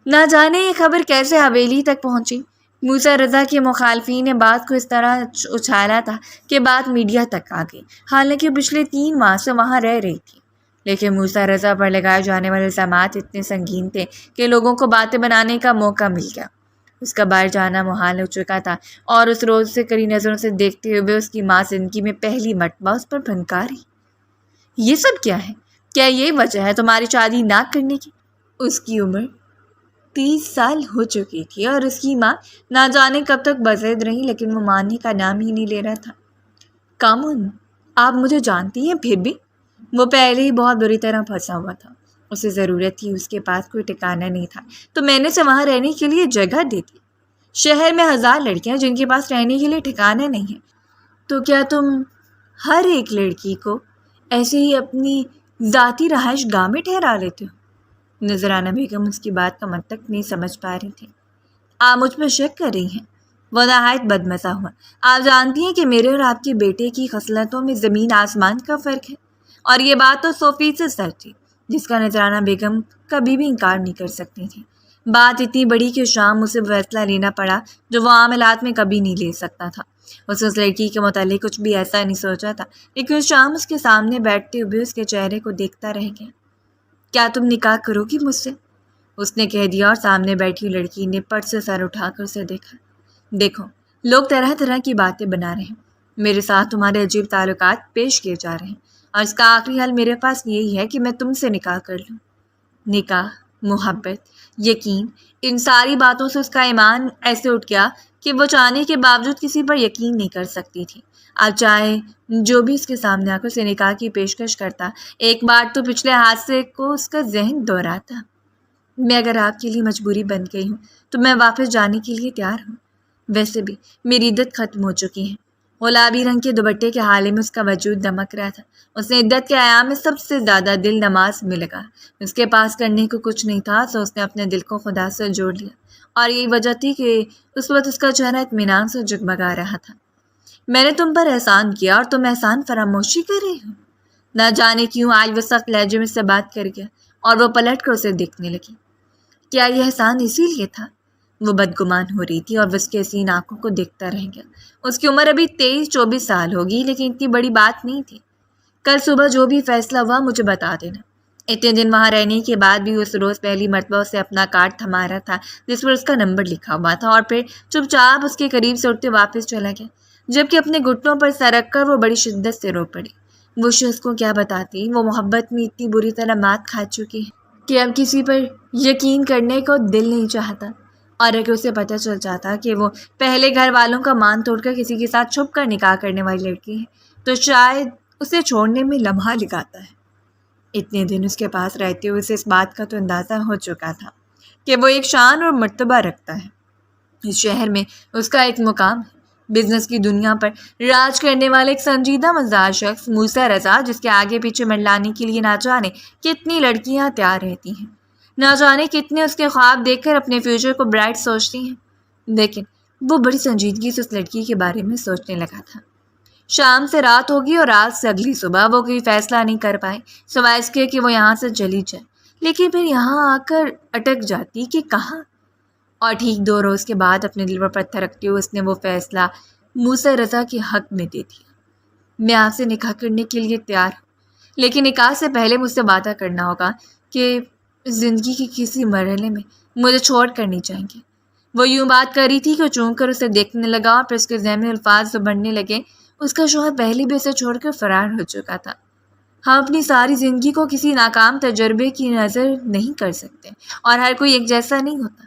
نہ جانے یہ خبر کیسے حویلی تک پہنچی۔ موسیٰ رضا کے مخالفین نے بات کو اس طرح اچھالا تھا کہ بات میڈیا تک آ گئی، حالانکہ پچھلے 3 ماہ سے وہاں رہ رہی تھی۔ لیکن موسیٰ رضا پر لگائے جانے والے الزامات اتنے سنگین تھے کہ لوگوں کو باتیں بنانے کا موقع مل گیا۔ اس کا باہر جانا محال ہو چکا تھا، اور اس روز سے کڑی نظروں سے دیکھتے ہوئے اس کی ماں زندگی میں پہلی مرتبہ اس پر پھنکاری۔ یہ سب کیا ہے؟ کیا یہ وجہ ہے تمہاری شادی نہ کرنے کی؟ اس کی عمر 30 سال ہو چکی تھی اور اس کی ماں نہ جانے کب تک بضد رہی، لیکن وہ ماننے کا نام ہی نہیں لے رہا تھا۔ کامن، آپ مجھے جانتی ہیں؟ پھر بھی وہ پہلے ہی بہت بری طرح پھنسا ہوا تھا۔ اسے ضرورت تھی، اس کے پاس کوئی ٹھکانہ نہیں تھا، تو میں نے اسے وہاں رہنے کے لیے جگہ دی تھی۔ شہر میں 1000 لڑکیاں جن کے پاس رہنے کے لیے ٹھکانہ نہیں ہے، تو کیا تم ہر ایک لڑکی کو ایسے ہی اپنی ذاتی رہائش گاہ میں ٹھہرا لیتے ہو؟ نذرانہ بیگم اس کی بات کا منطق نہیں سمجھ پا رہی تھی۔ آپ مجھ پر شک کر رہی ہیں؟ وہ نہایت بدمزہ ہوا۔ آپ جانتی ہیں کہ میرے اور آپ کے بیٹے کی خصلتوں میں زمین آسمان کا فرق ہے، اور یہ بات تو 100% سچ تھی، جس کا نذرانہ بیگم کبھی بھی انکار نہیں کر سکتی تھی۔ بات اتنی بڑی کہ شام اسے فیصلہ لینا پڑا جو وہ عام حالات میں کبھی نہیں لے سکتا تھا۔ اس لڑکی کے متعلق کچھ بھی ایسا نہیں سوچا تھا، لیکن اس شام اس کے سامنے بیٹھتے ہوئے اس کے چہرے کو دیکھتا رہ گیا۔ کیا تم نکاح کرو گی مجھ سے؟ اس نے کہہ دیا، اور سامنے بیٹھی لڑکی نے پٹ سے سر اٹھا کر اسے دیکھا۔ دیکھو، لوگ طرح طرح کی باتیں بنا رہے ہیں، میرے ساتھ تمہارے عجیب تعلقات پیش کیے جا رہے ہیں، اور اس کا آخری حل میرے پاس یہی ہے کہ میں تم سے نکاح کر لوں۔ نکاح، محبت، یقین، ان ساری باتوں سے اس کا ایمان ایسے اٹھ گیا کہ وہ چاہنے کے باوجود کسی پر یقین نہیں کر سکتی تھی۔ آج چاہے جو بھی اس کے سامنے آ کر اسے نکاح کی پیشکش کرتا، ایک بار تو پچھلے حادثے کو اس کا ذہن دہراتا۔ میں اگر آپ کے لیے مجبوری بن گئی ہوں تو میں واپس جانے کے لیے تیار ہوں۔ ویسے بھی میری عدت ختم ہو چکی ہے۔ گلابی رنگ کے دوپٹے کے حالے میں اس کا وجود دمک رہا تھا۔ اس نے عدت کے ایام میں سب سے زیادہ دل نماز میں لگا۔ اس کے پاس کرنے کو کچھ نہیں تھا، تو اس نے اپنے دل کو خدا سے جوڑ لیا، اور یہی وجہ تھی کہ اس وقت اس کا چہرہ اطمینان سے جگمگا رہا تھا۔ میں نے تم پر احسان کیا اور تم احسان فراموشی کر رہی ہو؟ نہ جانے کیوں آج وہ سخت لہجے میں سے بات کر گیا، اور وہ پلٹ کر اسے دیکھنے لگی۔ کیا یہ احسان اسی لیے تھا؟ وہ بدگمان ہو رہی تھی اور وہ اس کے حسین آنکھوں کو دیکھتا رہ گیا۔ اس کی عمر ابھی 23-24 سال ہوگی، لیکن اتنی بڑی بات نہیں تھی۔ کل صبح جو بھی فیصلہ ہوا مجھے بتا دینا۔ اتنے دن وہاں رہنے کے بعد بھی اس روز پہلی مرتبہ اسے اپنا کارڈ تھما رہا تھا جس پر اس کا نمبر لکھا ہوا تھا، اور پھر چپ چاپ اس کے قریب سے اٹھتے واپس چلا گیا، جبکہ اپنے گھٹنوں پر سر رکھ کر وہ بڑی شدت سے رو پڑی۔ وہ شخص کو کیا بتاتی، وہ محبت میں اتنی بری طرح مات کھا چکی ہے کہ اب کسی پر یقین کرنے کو دل نہیں چاہتا، اور اگر اسے پتہ چل جاتا کہ وہ پہلے گھر والوں کا مان توڑ کر کسی کے ساتھ چھپ کر نکاح کرنے والی لڑکی ہے تو شاید اسے چھوڑنے میں لمحہ لگاتا ہے۔ اتنے دن اس کے پاس رہتے ہوئے اسے اس بات کا تو اندازہ ہو چکا تھا کہ وہ ایک شان اور مرتبہ رکھتا ہے، اس شہر میں اس کا ایک مقام ہے، بزنس کی دنیا پر راج کرنے والے ایک سنجیدہ مزاج شخص موسیٰ رضا، جس کے آگے پیچھے منڈلانے کے لیے نہ جانے کتنی لڑکیاں تیار رہتی ہیں، نہ جانے کتنے اس کے خواب دیکھ کر اپنے فیوچر کو برائٹ سوچتی ہیں۔ لیکن وہ بڑی سنجیدگی سے اس لڑکی کے بارے میں سوچنے لگا تھا۔ شام سے رات ہوگی اور رات سے اگلی صبح وہ کوئی فیصلہ نہیں کر پائے سوائے اس کے کہ وہ یہاں سے چلی جائے، لیکن پھر یہاں آ کر اٹک جاتی کہ کہاں۔ اور ٹھیک 2 روز کے بعد اپنے دل پر پتھر رکھتے ہوئے اس نے وہ فیصلہ موسیٰ رضا کے حق میں دے دیا۔ میں آپ سے نکاح کرنے کے لیے تیار ہوں، لیکن نکاح سے پہلے مجھ سے وعدہ کرنا ہوگا کہ زندگی کے کسی مرحلے میں مجھے چھوڑ کر نہیں جائیں گے۔ وہ یوں بات کر رہی تھی کہ چونک کر اسے دیکھنے لگا اور پھر اس کے ذہن میں الفاظ جو بڑھنے لگے۔ اس کا شوہر پہلے بھی اسے چھوڑ کر فرار ہو چکا تھا۔ ہم اپنی ساری زندگی کو کسی ناکام تجربے کی نظر نہیں کر سکتے اور ہر کوئی ایک جیسا نہیں ہوتا۔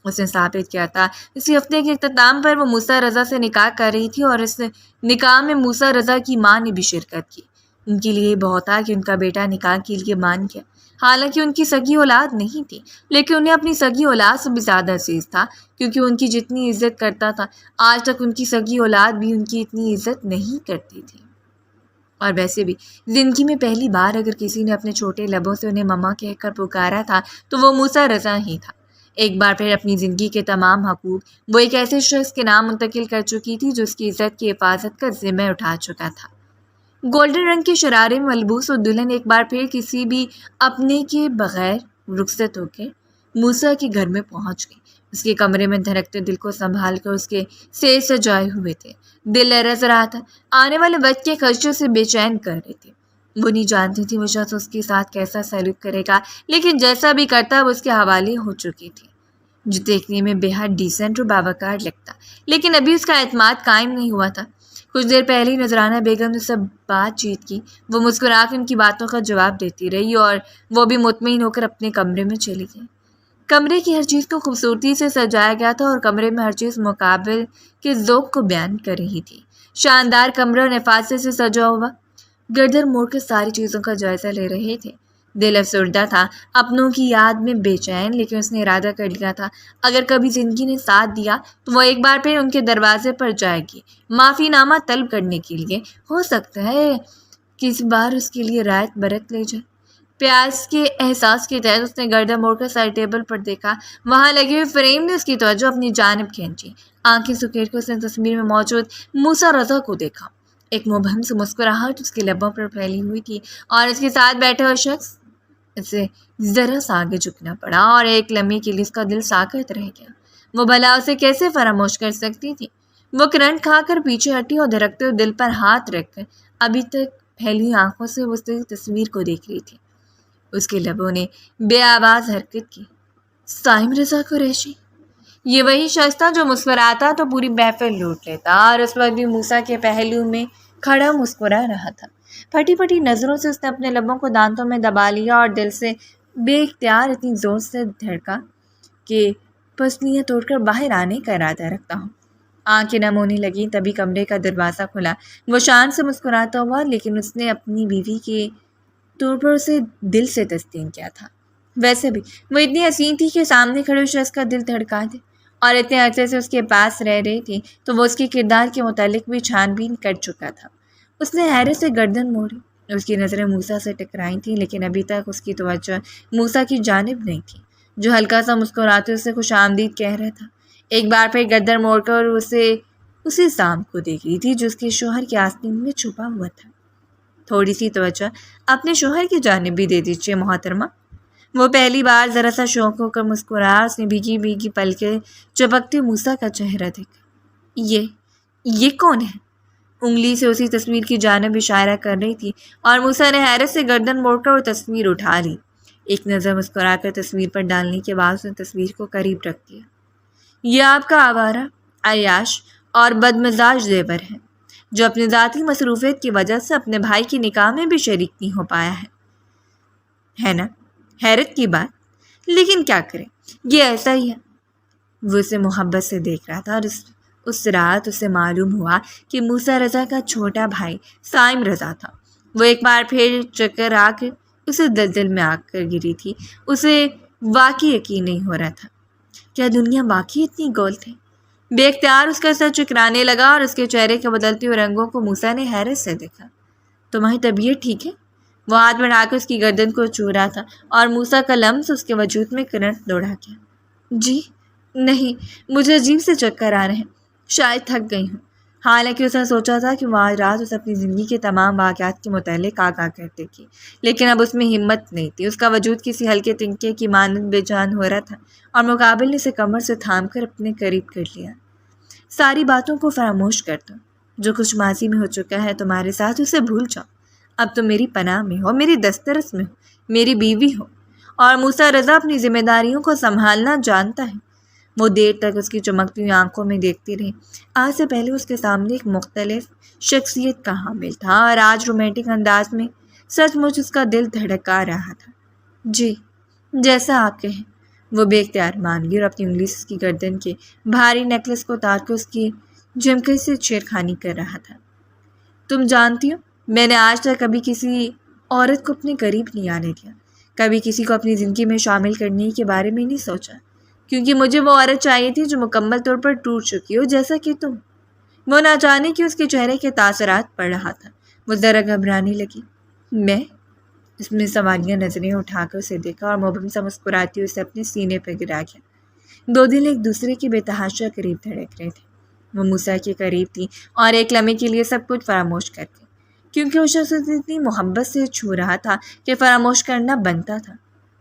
اس نے ثابت کیا تھا۔ اسی ہفتے کے اختتام پر وہ موسیٰ رضا سے نکاح کر رہی تھی اور اس نکاح میں موسیٰ رضا کی ماں نے بھی شرکت کی۔ ان کے لیے بہت تھا کہ ان کا بیٹا نکاح کے لیے مان گیا۔ حالانکہ ان کی سگی اولاد نہیں تھی، لیکن انہیں اپنی سگی اولاد سے بھی زیادہ عزیز تھا، کیونکہ ان کی جتنی عزت کرتا تھا آج تک ان کی سگی اولاد بھی ان کی اتنی عزت نہیں کرتی تھی۔ اور ویسے بھی زندگی میں پہلی بار اگر کسی نے اپنے چھوٹے لبوں سے انہیں مما کہہ کر پکارا تھا تو وہ موسیٰ رضا ہی تھا۔ ایک بار پھر اپنی زندگی کے تمام حقوق وہ ایک ایسے شخص کے نام منتقل کر چکی تھی جو اس کی عزت کی حفاظت کا ذمہ اٹھا چکا تھا۔ گولڈن رنگ کے شرارے میں ملبوس وہ دلہن ایک بار پھر کسی بھی اپنے کے بغیر رخصت ہو کے موسیٰ کے گھر میں پہنچ گئی۔ اس کے کمرے میں دھڑکتے دل کو سنبھال کر اس کے سیر سجائے ہوئے تھے۔ دل لرز رہا تھا، آنے والے وقت کے خدشے سے بے چین کر رہی تھی۔ وہ نہیں جانتی تھی وہ شخص اس کے ساتھ کیسا سلوک کرے گا، لیکن جیسا بھی کرتا وہ اس کے حوالے ہو چکی تھی، جو دیکھنے میں بے حد ڈیسنٹ اور باوقار لگتا، لیکن ابھی اس کا اعتماد قائم نہیں ہوا تھا۔ کچھ دیر پہلے نذرانہ بیگم نے سب بات چیت کی۔ وہ مسکرا کر ان کی باتوں کا جواب دیتی رہی اور وہ بھی مطمئن ہو کر اپنے کمرے میں چلی گئی۔ کمرے کی ہر چیز کو خوبصورتی سے سجایا گیا تھا اور کمرے میں ہر چیز مقابل کے ذوق کو بیان کر رہی تھی۔ شاندار کمرہ نفاذت سے سجا ہوا، گردن موڑ کر ساری چیزوں کا جائزہ لے رہے تھے۔ دل افسردہ تھا، اپنوں کی یاد میں بے چین، لیکن اس نے ارادہ کر لیا تھا اگر کبھی زندگی نے ساتھ دیا تو وہ ایک بار پھر ان کے دروازے پر جائے گی معافی نامہ طلب کرنے کے لیے۔ ہو سکتا ہے کہ اس بار اس کے لیے رعایت برت لے جائے۔ پیاس کے احساس کے تحت اس نے گردن موڑ کر سائڈ ٹیبل پر دیکھا۔ وہاں لگے ہوئے فریم نے اس کی توجہ اپنی جانب کھینچی۔ آنکھیں سکیٹ کر اس نے تصویر میں موجود موسیٰ رضا کو دیکھا۔ ایک مبہم سے مسکراہٹ اس کے لبوں پر پھیلی ہوئی تھی اور اس کے ساتھ بیٹھے ہوئے شخص اسے ذرا سا آگے جھکنا پڑا اور ایک لمحے کے لیے اس کا دل ساکت رہ گیا۔ وہ بھلا اسے کیسے فراموش کر سکتی تھی؟ وہ کرنٹ کھا کر پیچھے ہٹی اور دھڑکتے ہوئے دل پر ہاتھ رکھ کر ابھی تک پھیلی آنکھوں سے اس تصویر کو دیکھ رہی تھی۔ اس کے لبوں نے بے آواز حرکت کی۔ سائم رضا قریشی، یہ وہی شخص تھا جو مسکراتا تو پوری محفل لوٹ لیتا، اور اس وقت بھی موسیٰ کے پہلو میں کھڑا مسکرا رہا تھا۔ پھٹی پھٹی نظروں سے اس نے اپنے لبوں کو دانتوں میں دبا لیا اور دل سے بے اختیار اتنی زور سے دھڑکا کہ پسلیاں توڑ کر باہر آنے کا ارادہ رکھتا ہوں۔ آنکھیں نم ہونے لگیں، تبھی کمرے کا دروازہ کھلا۔ وہ شان سے مسکراتا ہوا، لیکن اس نے اپنی بیوی کے طور پر اسے دل سے تسلیم کیا تھا۔ ویسے بھی وہ اتنی حسین تھی کہ سامنے کھڑے شخص کا دل دھڑکا دے، اور اتنے عرصے سے اس کے پاس رہ رہی تھی تو وہ اس کے کردار کے متعلق بھی چھان بین کر چکا تھا۔ اس نے حیرت سے گردن موڑی۔ اس کی نظریں موسیٰ سے ٹکرائی تھیں، لیکن ابھی تک اس کی توجہ موسیٰ کی جانب نہیں تھی، جو ہلکا سا مسکراتے اسے خوش آمدید کہہ رہا تھا۔ ایک بار پھر گردن موڑ کر اسے اسی سام کو دیکھ رہی تھی جو اس کے شوہر کے آستین میں چھپا ہوا تھا۔ تھوڑی سی توجہ اپنے شوہر کی جانب بھی دے دیجیے محترمہ۔ وہ پہلی بار ذرا سا شوق ہو کر مسکرایا۔ اس نے بھیگی بھیگی پلکیں چپکتے موسیٰ کا چہرہ دیکھا۔ یہ کون ہے؟ انگلی سے اسی تصویر کی جانب اشارہ کر رہی تھی، اور موسیٰ نے حیرت سے گردن موڑ کر وہ تصویر اٹھا لی۔ ایک نظر مسکرا کر تصویر پر ڈالنے کے بعد اس نے تصویر کو قریب رکھ دیا۔ یہ آپ کا آوارہ، عیاش اور بدمزاج دیور ہے، جو اپنی ذاتی مصروفیت کی وجہ سے اپنے بھائی کی نکاح میں بھی شریک نہیں ہو پایا ہے نا؟ حیرت کی بات، لیکن کیا کریں، یہ ایسا ہی ہے۔ وہ اسے محبت سے دیکھ رہا تھا، اور اس رات اسے معلوم ہوا کہ موسیٰ رضا کا چھوٹا بھائی سائم رضا تھا۔ وہ ایک بار پھر چکر آ کر اسے دلدل میں آ کر گری تھی۔ اسے واقعی یقین نہیں ہو رہا تھا، کیا دنیا واقعی اتنی گول تھی؟ بے اختیار اس کا سر چکرانے لگا، اور اس کے چہرے کے بدلتے ہوئے رنگوں کو موسیٰ نے حیرت سے دیکھا۔ تمہاری طبیعت ٹھیک ہے؟ وہ ہاتھ بڑھا کر اس کی گردن کو چھو رہا تھا، اور موسیٰ کا لمس اس کے وجود میں کرنٹ دوڑا گیا۔ جی، نہیں، مجھے عجیب سے چکر آ رہے ہیں، شاید تھک گئی ہوں۔ حالانکہ اس نے سوچا تھا کہ وہ آج رات اسے اپنی زندگی کے تمام واقعات کے متعلق آگاہ کر دے گی، لیکن اب اس میں ہمت نہیں تھی۔ اس کا وجود کسی ہلکے تنکے کی مانند بے جان ہو رہا تھا، اور مقابل نے اسے کمر سے تھام کر اپنے قریب کر لیا۔ ساری باتوں کو فراموش کر دو، جو کچھ ماضی میں ہو چکا ہے تمہارے ساتھ اسے بھول جاؤ۔ اب تم میری پناہ میں ہو، میری دسترس میں ہو، میری بیوی ہو، اور موسیٰ رضا اپنی ذمہ داریوں کو سنبھالنا جانتا ہے۔ وہ دیر تک اس کی چمکتی ہوئی آنکھوں میں دیکھتی رہی۔ آج سے پہلے اس کے سامنے ایک مختلف شخصیت کا حامل تھا، اور آج رومانٹک انداز میں سچ مچ اس کا دل دھڑکا رہا تھا۔ جی، جیسا آپ کہیں، وہ بے اختیار مان لی اور اپنی انگلی سے اس کی گردن کے بھاری نیکلس کو اتار کے اس کی جھمکے سے چھیڑخانی کر رہا تھا۔ تم جانتی ہو، میں نے آج تک کبھی کسی عورت کو اپنے قریب نہیں آنے دیا، کبھی کسی کو اپنی زندگی میں شامل کرنے کے بارے میں نہیں سوچا، کیونکہ مجھے وہ عورت چاہیے تھی جو مکمل طور پر ٹوٹ چکی ہو، جیسا کہ تم۔ وہ نہ جانے کہ اس کے چہرے کے تاثرات پڑ رہا تھا۔ وہ ذرا گھبرانے لگی۔ میں؟ اس میں سوالیہ نظریں اٹھا کر اسے دیکھا اور مبہم سا مسکراتی اسے اپنے سینے پہ گرا گیا۔ دو دل ایک دوسرے کے بے تحاشا قریب دھڑک رہے تھے۔ وہ موسیٰ کے قریب تھی اور ایک لمحے کے لیے سب کچھ فراموش کر کے، کیونکہ وہ شخص اسے اتنی محبت سے چھو رہا تھا کہ فراموش کرنا بنتا تھا۔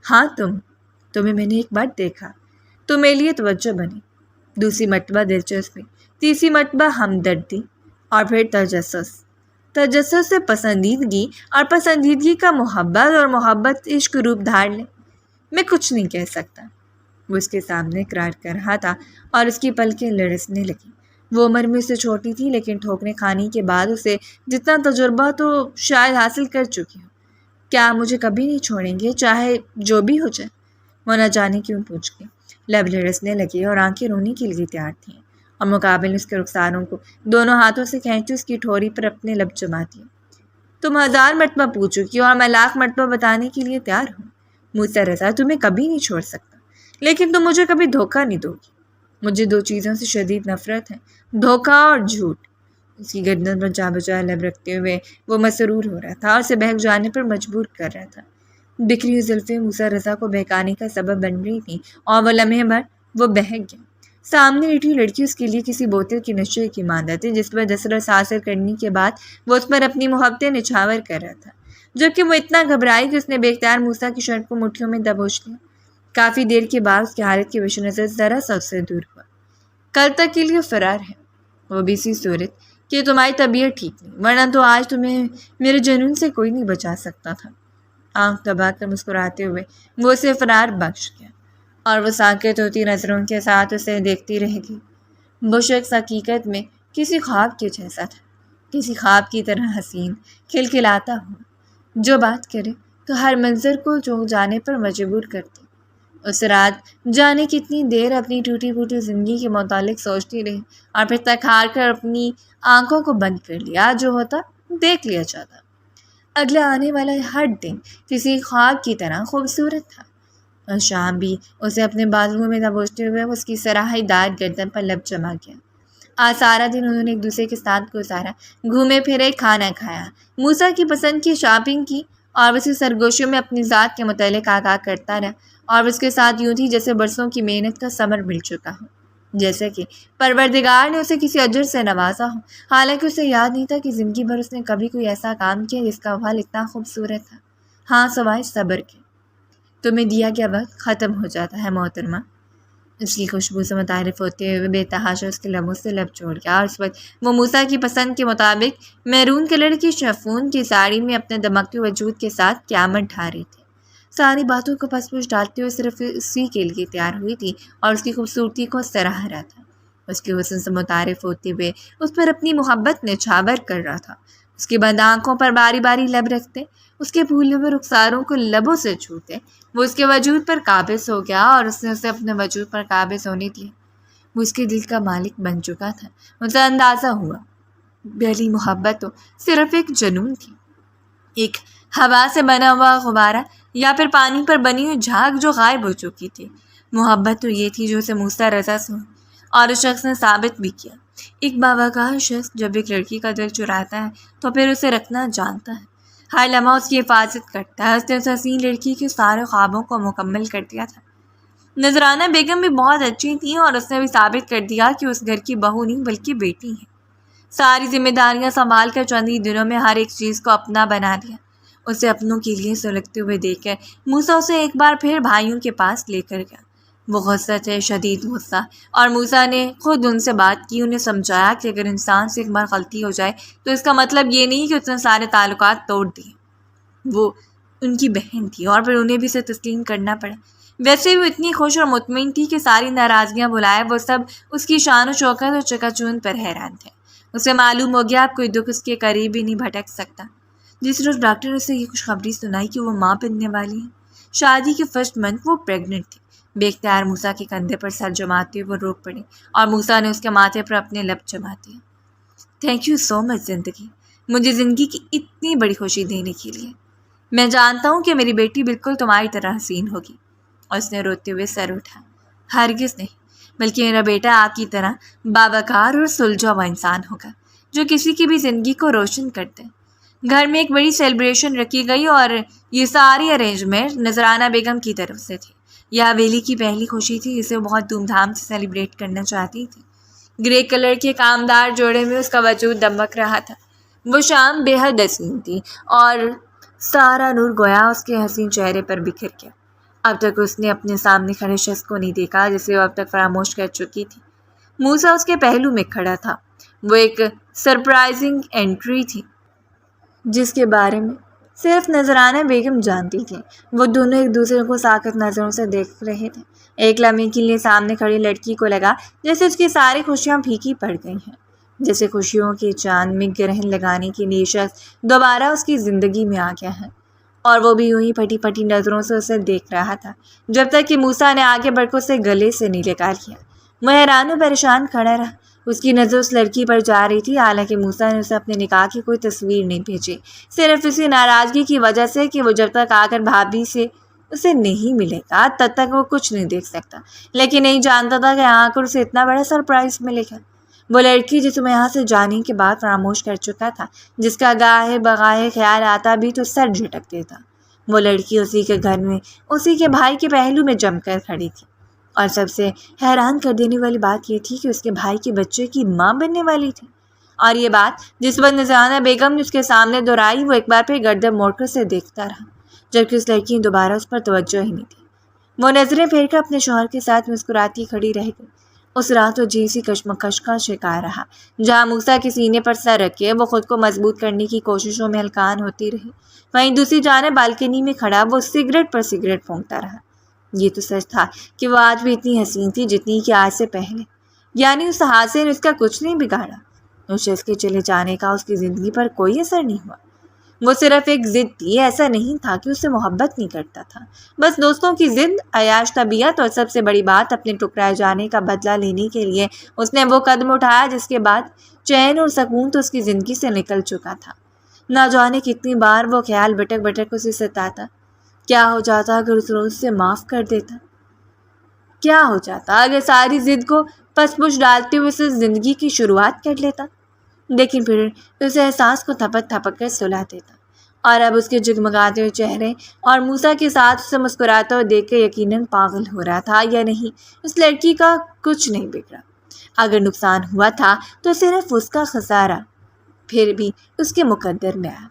ہاں، تمہیں میں نے ایک بار دیکھا، تم میرے لیے توجہ بنی، دوسری مرتبہ دلچسپی، تیسری مرتبہ ہمدردی، اور پھر تجسس سے پسندیدگی، اور پسندیدگی کا محبت، اور محبت عشق روپ دھار لے۔ میں کچھ نہیں کہہ سکتا، وہ اس کے سامنے اقرار کر رہا تھا، اور اس کی پلکیں لرزنے لگیں۔ وہ عمر میں اسے چھوٹی تھی، لیکن ٹھوکریں کھانے کے بعد اسے جتنا تجربہ تو شاید حاصل کر چکی ہو۔ کیا مجھے کبھی نہیں چھوڑیں گے، چاہے جو بھی ہو جائے؟ وہ نہ جانے کیوں پوچھ گئی۔ لب لرزنے لگے اور آنکھیں رونے کے لیے تیار تھیں، اور مقابل اس کے رخساروں کو دونوں ہاتھوں سے کھینچے اس کی ٹھوری پر اپنے لب جما دیے۔ تم 1000 مرتبہ پوچھ چکی ہو، اور میں 1,00,000 مرتبہ بتانے کے لیے تیار ہوں۔ موسیٰ رضا تمہیں کبھی نہیں چھوڑ سکتا، لیکن تم مجھے کبھی دھوکہ نہیں دو گی۔ مجھے 2 چیزوں سے شدید نفرت ہے، دھوکہ اور جھوٹ۔ اس کی گردن پر جا بجا لب رکھتے ہوئے وہ مسرور ہو رہا تھا اور اسے بہک جانے پر مجبور کر رہا تھا۔ بکھری ہوئی زلفیں موسیٰ رضا کو بہکانے کا سبب بن رہی تھیں، اور وہ لمحے بھر وہ بہک گیا۔ سامنے بیٹھی لڑکی اس کے لیے کسی بوتل کی نشے کی مانند تھی، جس پر دسترس حاصل کرنے کے بعد وہ اس پر اپنی محبتیں نچھاور کر رہا تھا، جبکہ وہ اتنا گھبرائی کہ اس نے بے اختیار موسیٰ کی شرٹ کو مٹھیوں میں دبوچ لیا۔ کافی دیر کے بعد اس کی حالت کی پیش نظر ذرا سا اس سے دور ہوا۔ کل تک کے لیے فرار ہے، وہ بھی اسی صورت کہ تمہاری طبیعت ٹھیک نہیں، ورنہ تو آج تمہیں میرے جنون سے کوئی نہیں بچا سکتا تھا۔ آنکھ دبا کر مسکراتے ہوئے وہ اسے فرار بخش گیا، اور وہ ساکت ہوتی نظروں کے ساتھ اسے دیکھتی رہ گئی۔ وہ شخص حقیقت میں کسی خواب کے جیسا تھا، کسی خواب کی طرح حسین، کھلکھلاتا ہوا، جو بات کرے تو ہر منظر کو جو جانے پر مجبور کرتی۔ اس رات جانے کتنی دیر اپنی ٹوٹی پھوٹی زندگی کے متعلق سوچتی رہی، اور پھر تک ہار کر اپنی آنکھوں کو بند کر لیا۔ جو ہوتا دیکھ لیا جاتا۔ اگلا آنے والا ہر دن کسی خواب کی طرح خوبصورت تھا، اور شام بھی اسے اپنے بازوؤں میں دبوچتے ہوئے اس کی سراہی دار گردن پر لب جما گیا۔ آج سارا دن انہوں نے ایک دوسرے کے ساتھ گزارا، گھومے پھرے، کھانا کھایا، موسیٰ کی پسند کی شاپنگ کی، اور اسی سرگوشیوں میں اپنی ذات کے متعلق آگاہ کرتا رہا، اور اس کے ساتھ یوں تھی جیسے برسوں کی محنت کا ثمر مل چکا ہو، جیسے کہ پروردگار نے اسے کسی اجر سے نوازا ہو۔ حالانکہ اسے یاد نہیں تھا کہ زندگی بھر اس نے کبھی کوئی ایسا کام کیا جس کا پھل اتنا خوبصورت تھا، ہاں سوائے صبر کے۔ تمہیں دیا گیا وقت ختم ہو جاتا ہے محترمہ، اس کی خوشبو سے متعارف ہوتے ہوئے بے تحاشا اس کے لبوں سے لب چھوڑ گیا، اور اس وقت وہ موسیٰ کی پسند کے مطابق میرون کلر کی شفون کی ساڑی میں اپنے دمکتے وجود کے ساتھ قیامت ڈھا رہی تھی۔ ساری باتوں کو پس پوچھ ڈالتے ہوئے صرف اسی کے لیے تیار ہوئی تھی، اور اس کی خوبصورتی کو سراہ رہا تھا، اس کے حسن سے متعارف ہوتے ہوئے اس پر اپنی محبت نچھاور کر رہا تھا۔ اس کی بند آنکھوں پر باری باری لب رکھتے، اس کے پھولے ہوئے رخساروں کو لبوں سے چھوتے، وہ اس کے وجود پر قابض ہو گیا، اور اس نے اسے اپنے وجود پر قابض ہونے دیا۔ وہ اس کے دل کا مالک بن چکا تھا۔ اسے اندازہ ہوا پہلی محبت تو صرف ایک جنون تھی، ایک ہوا سے بنا ہوا غبارہ، یا پھر پانی پر بنی ہوئی جھاگ جو غائب ہو چکی تھی۔ محبت تو یہ تھی جو اسے موسیٰ رضا سے ہوئی، اور اس شخص نے ثابت بھی کیا۔ ایک باوقار شخص جب ایک لڑکی کا دل چراتا ہے تو پھر اسے رکھنا جانتا ہے، ہر لمحہ اس کی حفاظت کرتا ہے۔ اس نے اس حسین لڑکی کے سارے خوابوں کو مکمل کر دیا تھا۔ نذرانہ بیگم بھی بہت اچھی تھی اور اس نے بھی ثابت کر دیا کہ اس گھر کی بہو نہیں بلکہ بیٹی ہے۔ ساری ذمہ داریاں سنبھال کر چند ہی دنوں میں ہر ایک چیز کو اپنا بنا دیا۔ اسے اپنوں کے لیے سلگتے ہوئے دیکھ کر موسیٰ اسے ایک بار پھر بھائیوں کے پاس لے کر گیا۔ وہ غصہ تھے، شدید غصہ، اور موسیٰ نے خود ان سے بات کی، انہیں سمجھایا کہ اگر انسان سے ایک بار غلطی ہو جائے تو اس کا مطلب یہ نہیں کہ اس نے سارے تعلقات توڑ دیے۔ وہ ان کی بہن تھی اور پھر انہیں بھی اسے تسلیم کرنا پڑا۔ ویسے بھی وہ اتنی خوش اور مطمئن تھی کہ ساری ناراضگیاں بلائے وہ سب اس کی شان و شوکت اور چکا چوند پر حیران تھے۔ اسے معلوم ہو گیا اب کوئی دکھ اس کے قریب ہی نہیں بھٹک سکتا۔ جس روز ڈاکٹر نے اسے یہ خوشخبری سنائی کہ وہ ماں بننے والی ہے، شادی کے فرسٹ منتھ وہ پریگننٹ تھی، بے اختیار موسیٰ کے کندھے پر سر جماتے ہوئے وہ رو پڑی اور موسیٰ نے اس کے ماتھے پر اپنے لب جما دیے۔ تھینک یو سو مچ زندگی، مجھے زندگی کی اتنی بڑی خوشی دینے کے لیے۔ میں جانتا ہوں کہ میری بیٹی بالکل تمہاری طرح حسین ہوگی۔ اور اس نے روتے ہوئے سر اٹھا۔ ہرگز نہیں، بلکہ میرا بیٹا آپ کی طرح باوقار اور سلجھا ہوا انسان ہوگا جو کسی کی بھی زندگی کو روشن کرتے۔ گھر میں ایک بڑی سیلیبریشن رکھی گئی اور یہ ساری ارینجمنٹ نذرانہ بیگم کی طرف سے تھی۔ یہ حویلی کی پہلی خوشی تھی جسے وہ بہت دھوم دھام سے سیلیبریٹ کرنا چاہتی تھی۔ گرے کلر کے کامدار جوڑے میں اس کا وجود دمک رہا تھا۔ وہ شام بے حد حسین تھی اور سارا نور گویا اس کے حسین چہرے پر بکھر گیا۔ اب تک اس نے اپنے سامنے کھڑے شخص کو نہیں دیکھا جسے وہ اب تک فراموش کر چکی تھی۔ موسیٰ اس کے پہلو میں کھڑا تھا۔ وہ ایک سرپرائزنگ انٹری تھی جس کے بارے میں صرف نذرانہ بیگم جانتی تھی۔ وہ دونوں ایک دوسرے کو ساکت نظروں سے دیکھ رہے تھے۔ ایک لمحے کے لیے سامنے کھڑی لڑکی کو لگا جیسے اس کی ساری خوشیاں پھیکی پڑ گئی ہیں، جیسے خوشیوں کے چاند میں گرہن لگانے کے لیے شخص دوبارہ اس کی زندگی میں آ گیا ہے۔ اور وہ بھی یوں ہی پھٹی پھٹی نظروں سے اسے دیکھ رہا تھا جب تک کہ موسیٰ نے آگے بڑھ کر اسے گلے سے نہیں لگا لیا۔ وہ حیران و پریشان کھڑا رہا۔ اس کی نظر اس لڑکی پر جا رہی تھی، حالانکہ موسیٰ نے اسے اپنے نکاح کی کوئی تصویر نہیں بھیجی، صرف اسی ناراضگی کی وجہ سے کہ وہ جب تک آ کر بھابھی سے اسے نہیں ملے گا تب تک وہ کچھ نہیں دیکھ سکتا، لیکن نہیں جانتا تھا کہ یہاں کر اسے اتنا بڑا سرپرائز ملے گا۔ وہ لڑکی جسے میں یہاں سے جانے کے بعد فراموش کر چکا تھا، جس کا گاہے بغاہے خیال آتا بھی تو سر جھٹک دیتا۔ وہ لڑکی اسی کے گھر میں اسی کے بھائی کے پہلو میں جم کر کھڑی تھی، اور سب سے حیران کر دینے والی بات یہ تھی کہ اس کے بھائی کے بچے کی ماں بننے والی تھی۔ اور یہ بات جس وقت نذرانہ بیگم نے اس کے سامنے دہرائی، وہ ایک بار پھر گردن موڑ کر اسے دیکھتا رہا، جبکہ اس لڑکی نے دوبارہ اس پر توجہ ہی نہیں دی۔ وہ نظریں پھیر کر اپنے شوہر کے ساتھ مسکراتی کھڑی رہ گئی۔ اس رات وہ جیسی کشمکش کا شکار رہا، جہاں موسیٰ کے سینے پر سر رکھے وہ خود کو مضبوط کرنے کی کوششوں میں ہلکان ہوتی رہی، وہیں دوسری جانب بالکنی میں کھڑا وہ سگریٹ پر سگریٹ پھونکتا رہا۔ یہ تو سچ تھا کہ وہ آج بھی اتنی حسین تھی جتنی کہ آج سے پہلے، یعنی اس حادثے نے اس کا کچھ نہیں بگاڑا۔ اس شخص کے چلے جانے کا اس کی زندگی پر کوئی اثر نہیں ہوا۔ وہ صرف ایک ضد تھی، ایسا نہیں تھا کہ اس سے محبت نہیں کرتا تھا، بس دوستوں کی ضد، عیاش طبیعت، اور سب سے بڑی بات اپنے ٹکرائے جانے کا بدلہ لینے کے لیے اس نے وہ قدم اٹھایا جس کے بعد چین اور سکون تو اس کی زندگی سے نکل چکا تھا۔ نہ جانے کتنی بار وہ خیال بھٹک بھٹک اسے ستاتا، کیا ہو جاتا اگر اس روز سے معاف کر دیتا؟ کیا ہو جاتا اگر ساری ضد کو پس پش ڈالتے ہوئے اسے زندگی کی شروعات کر لیتا؟ لیکن پھر اس احساس کو تھپک تھپک کر سلا دیتا، اور اب اس کے جگمگاتے ہوئے چہرے اور موسیٰ کے ساتھ اسے مسکراتا ہوا دیکھ کے یقیناً پاگل ہو رہا تھا یا نہیں، اس لڑکی کا کچھ نہیں بگڑا۔ اگر نقصان ہوا تھا تو صرف اس کا خسارہ پھر بھی اس کے مقدر میں آیا۔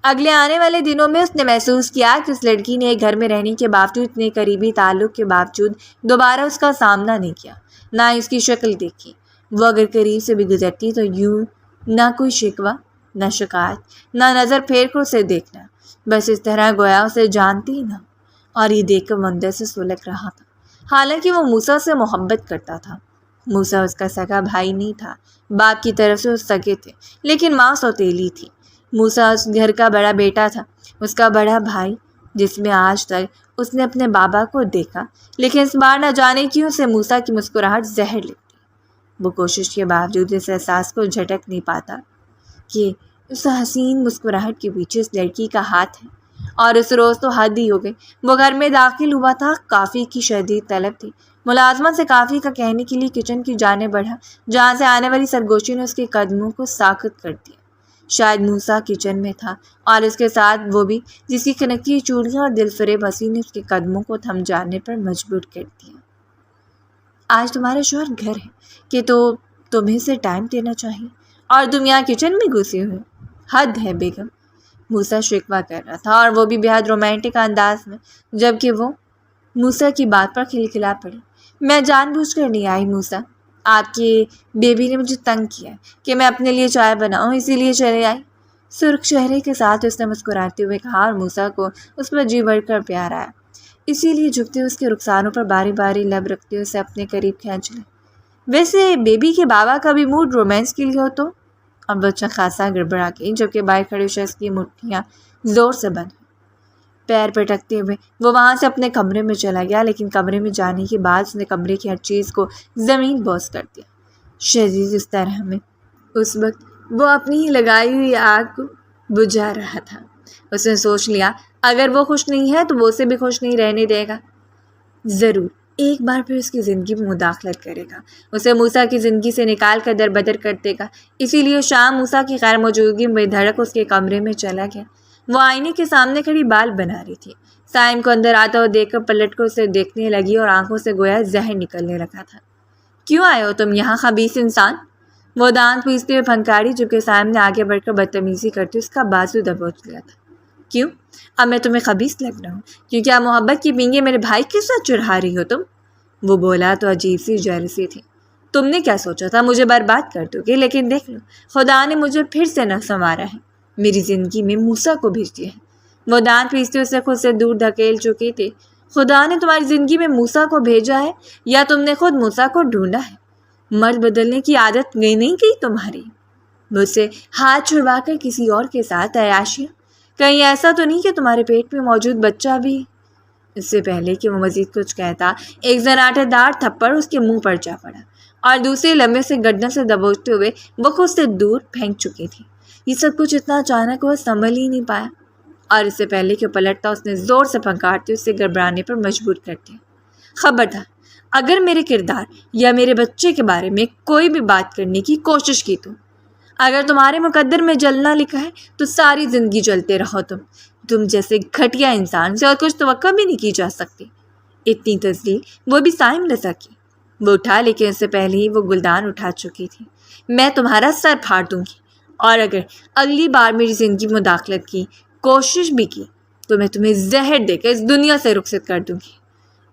اگلے آنے والے دنوں میں اس نے محسوس کیا کہ اس لڑکی نے ایک گھر میں رہنے کے باوجود، اتنے قریبی تعلق کے باوجود دوبارہ اس کا سامنا نہیں کیا، نہ ہی اس کی شکل دیکھی۔ وہ اگر قریب سے بھی گزرتی تو یوں نہ کوئی شکوہ، نہ شکایت، نہ نظر پھیر کر اسے دیکھنا، بس اس طرح گویا اسے جانتی ہی نہ۔ اور یہ دیکھ کر مندر سے سلگ رہا تھا، حالانکہ وہ موسیٰ سے محبت کرتا تھا۔ موسیٰ اس کا سگا بھائی نہیں تھا، باپ کی طرف سے اس سگے تھے، لیکن ماں سوتیلی تھی۔ موسیٰ اس گھر کا بڑا بیٹا تھا، اس کا بڑا بھائی، جس میں آج تک اس نے اپنے بابا کو دیکھا، لیکن اس بار نہ جانے کیوں اسے موسیٰ کی مسکراہٹ زہر لگتی۔ وہ کوشش کے باوجود اس احساس کو جھٹک نہیں پاتا کہ اس حسین مسکراہٹ کے پیچھے اس لڑکی کا ہاتھ ہے۔ اور اس روز تو حد ہی ہو گئی۔ وہ گھر میں داخل ہوا تھا، کافی کی شدید طلب تھی۔ ملازمت سے کافی کا کہنے کے لیے کچن کی جانب بڑھا، جہاں سے آنے والی سرگوشی نے اس کے قدموں کو ساکت کر دیا۔ شاید موسیٰ کچن میں تھا اور اس کے ساتھ وہ بھی جس کی کھنکتی چوڑیاں اور دل فریب ہنسی نے اس کے قدموں کو تھم جانے پر مجبور کر دیا۔ آج تمہارا شوہر گھر ہے کہ تو تمہیں سے ٹائم دینا چاہیے اور تم یہاں کچن میں گھسے ہوئے، حد ہے بیگم۔ موسیٰ شکوہ کر رہا تھا اور وہ بھی بہت رومانٹک انداز میں، جبکہ وہ موسیٰ کی بات پر کھلکھلا پڑی۔ میں جان بوجھ کر نہیں آئی موسیٰ، آپ کی بیبی نے مجھے تنگ کیا کہ میں اپنے لیے چائے بناؤں، اسی لیے چلے آئی۔ سرخ چہرے کے ساتھ اس نے مسکراتے ہوئے کہا اور موسیٰ کو اس پر جی بڑھ کر پیار آیا، اسی لیے جھکتے اس کے رخساروں پر باری باری لب رکھتے اسے اپنے قریب کھینچ لے۔ ویسے بیبی کے بابا کا بھی موڈ رومانس کے لیے ہو تو؟ اب بچہ خاصا گڑبڑا گئی، جبکہ باہر کھڑے شخص کی مٹھیاں زور سے بند ہوئی۔ پیر پٹکتے ہوئے وہ وہاں سے اپنے کمرے میں چلا گیا، لیکن کمرے میں جانے کے بعد اس نے کمرے کی ہر چیز کو زمین بوس کر دیا۔ شدید اس طرح میں اس وقت وہ اپنی ہی لگائی ہوئی آگ کو بجھا رہا تھا۔ اس نے سوچ لیا اگر وہ خوش نہیں ہے تو وہ اسے بھی خوش نہیں رہنے دے گا، ضرور ایک بار پھر اس کی زندگی میں مداخلت کرے گا، اسے موسیٰ کی زندگی سے نکال کر در بدر کر دے گا۔ اسی لیے شام موسیٰ کی غیر موجودگی میں دھڑک اس کے کمرے میں چلا گیا۔ وہ آئینے کے سامنے کھڑی بال بنا رہی تھی، سائم کو اندر آتا ہوا دیکھ کر پلٹ کر اسے دیکھنے لگی اور آنکھوں سے گویا زہر نکلنے لگا تھا۔ کیوں آئے ہو تم یہاں خبیث انسان؟ وہ دانت پیستے ہوئے پھنکاری، جبکہ سائم نے آگے بڑھ کر بدتمیزی کرتے اس کا بازو دبوچ لیا تھا۔ کیوں؟ اب میں تمہیں خبیث لگ رہا ہوں کیونکہ آپ محبت کی پینگے میرے بھائی کے ساتھ چڑھا رہی ہو تم؟ وہ بولا تو عجیب سی جیلسی تھی۔ تم نے کیا سوچا تھا مجھے برباد کر دو گے، لیکن دیکھ لو خدا نے مجھے پھر سے نہ سنوارا ہے، میری زندگی میں موسیٰ کو بھیج دیا ہے۔ وہ دانت پیستے اسے خود سے دور دھکیل چکی تھی۔ خدا نے تمہاری زندگی میں موسیٰ کو بھیجا ہے یا تم نے خود موسیٰ کو ڈھونڈا ہے؟ مرد بدلنے کی عادت نہیں گئی تمہاری؟ مجھ سے ہاتھ چھڑوا کر کسی اور کے ساتھ عیاشیاں؟ کہیں ایسا تو نہیں کہ تمہارے پیٹ میں موجود بچہ بھی؟ اس سے پہلے کہ وہ مزید کچھ کہتا، ایک زناٹے دار تھپڑ اس کے منہ پر جا پڑا اور دوسرے لمبے سے گردن سے دبوچتے ہوئے وہ خود سے دور پھینک چکی تھی۔ یہ سب کچھ اتنا اچانک وہ سنبھل ہی نہیں پایا اور اس سے پہلے کہ پلٹتا اس نے زور سے پھنکارتے اسے گڑبڑانے پر مجبور کر دیا۔ خبردار، اگر میرے کردار یا میرے بچے کے بارے میں کوئی بھی بات کرنے کی کوشش کی تو اگر تمہارے مقدر میں جلنا لکھا ہے تو ساری زندگی جلتے رہو۔ تم جیسے گھٹیا انسان سے اور کچھ توقع بھی نہیں کی جا سکتی۔ اتنی تذلیل وہ بھی سائم رضا کی۔ وہ اٹھا، لیکن اس سے پہلے ہی وہ گلدان اٹھا چکی تھی۔ میں تمہارا سر پھاڑ دوں گی اور اگر اگلی بار میری زندگی میں مداخلت کی کوشش بھی کی تو میں تمہیں زہر دے کر اس دنیا سے رخصت کر دوں گی۔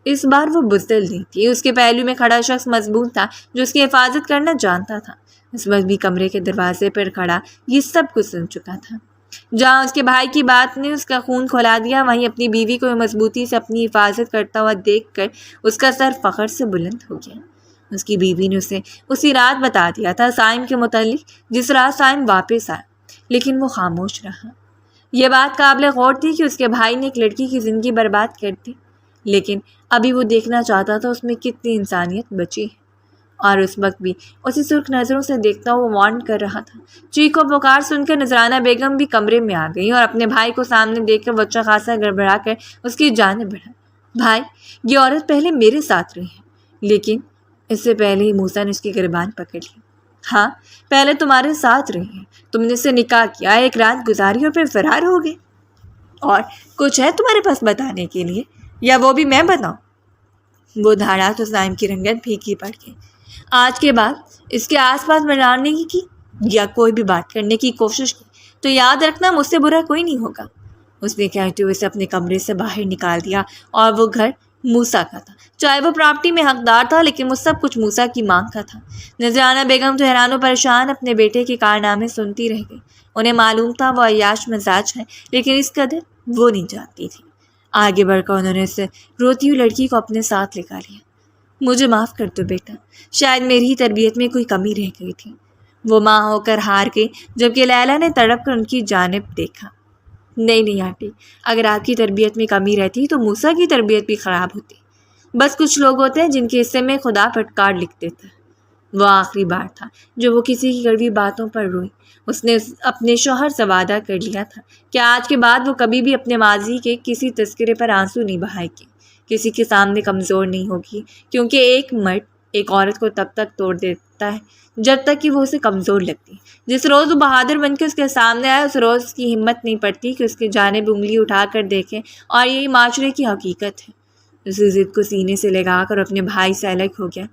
اس بار وہ بزدل نہیں تھی، اس کے پہلو میں کھڑا شخص مضبوط تھا جو اس کی حفاظت کرنا جانتا تھا۔ اس وقت بھی کمرے کے دروازے پر کھڑا یہ سب کچھ سن چکا تھا۔ جہاں اس کے بھائی کی بات نے اس کا خون کھولا دیا، وہیں اپنی بیوی کو مضبوطی سے اپنی حفاظت کرتا ہوا دیکھ کر اس کا سر فخر سے بلند ہو گیا۔ اس کی بیوی نے اسے اسی رات بتا دیا تھا سائم کے متعلق جس رات سائم واپس آیا، لیکن وہ خاموش رہا۔ یہ بات قابل غور تھی کہ اس کے بھائی نے ایک لڑکی کی زندگی برباد کر دی، لیکن ابھی وہ دیکھنا چاہتا تھا اس میں کتنی انسانیت بچی ہے، اور اس وقت بھی اسی سرخ نظروں سے دیکھتا وہ وارن کر رہا تھا۔ چیخ و پکار سن کر نذرانہ بیگم بھی کمرے میں آ گئی اور اپنے بھائی کو سامنے دیکھ کر بچہ خاصا گڑبڑا کر اس کی جانب بڑھا۔ بھائی، یہ عورت پہلے میرے ساتھ رہی ہے، لیکن اس سے پہلے ہی موسیٰ نے اس کی گریبان پکڑ لی۔ ہاں، پہلے تمہارے ساتھ رہی ہے، تم نے اسے نکاح کیا، ایک رات گزاری اور پھر فرار ہو گئے۔ اور کچھ ہے تمہارے پاس بتانے کے لیے یا وہ بھی میں بتاؤں؟ وہ دھاڑا تو سائم کی رنگت پھیکی پڑ گئی۔ آج کے بعد اس کے آس پاس منڈرانے کی یا کوئی بھی بات کرنے کی کوشش کی تو یاد رکھنا مجھ سے برا کوئی نہیں ہوگا۔ اس نے کہتے ہوئے اسے اپنے کمرے سے باہر نکال دیا، اور وہ گھر موسیٰ کا تھا۔ چاہے وہ پراپرٹی میں حقدار تھا، لیکن وہ سب کچھ موسیٰ کی مانگ کا تھا۔ نذرانہ بیگم تو حیران و پریشان اپنے بیٹے کے کارنامے سنتی رہ گئی۔ انہیں معلوم تھا وہ عیاش مزاج ہے، لیکن اس قدر وہ نہیں جانتی تھی۔ آگے بڑھ کر انہوں نے اسے روتی ہوئی لڑکی کو اپنے ساتھ لگا لیا۔ مجھے معاف کر دو بیٹا، شاید میری ہی تربیت میں کوئی کمی رہ گئی تھی۔ وہ ماں ہو کر ہار گئی، جبکہ لیلا نے تڑپ کر ان کی جانب دیکھا۔ نہیں آنٹی، اگر آپ کی تربیت میں کمی رہتی تو موسیٰ کی تربیت بھی خراب ہوتی۔ بس کچھ لوگ ہوتے ہیں جن کے حصے میں خدا پھٹکار لکھ دیتا ہے۔ وہ آخری بار تھا جو وہ کسی کی کڑوی باتوں پر روئی۔ اس نے اپنے شوہر سے وعدہ کر لیا تھا کہ آج کے بعد وہ کبھی بھی اپنے ماضی کے کسی تذکرے پر آنسو نہیں بہائے گی، کسی کے سامنے کمزور نہیں ہوگی، کیونکہ ایک مرد ایک عورت کو تب تک توڑ دیتا ہے جب تک کہ وہ اسے کمزور لگتی. جس روز وہ بہادر بن کے اس کے سامنے آئے اس روز اس کی ہمت نہیں پڑتی کہ اس کی جانب انگلی اٹھا کر دیکھے، اور یہی معاشرے کی حقیقت ہے. اسی ضد کو سینے سے لگا کر اپنے بھائی سے الگ ہو گیا.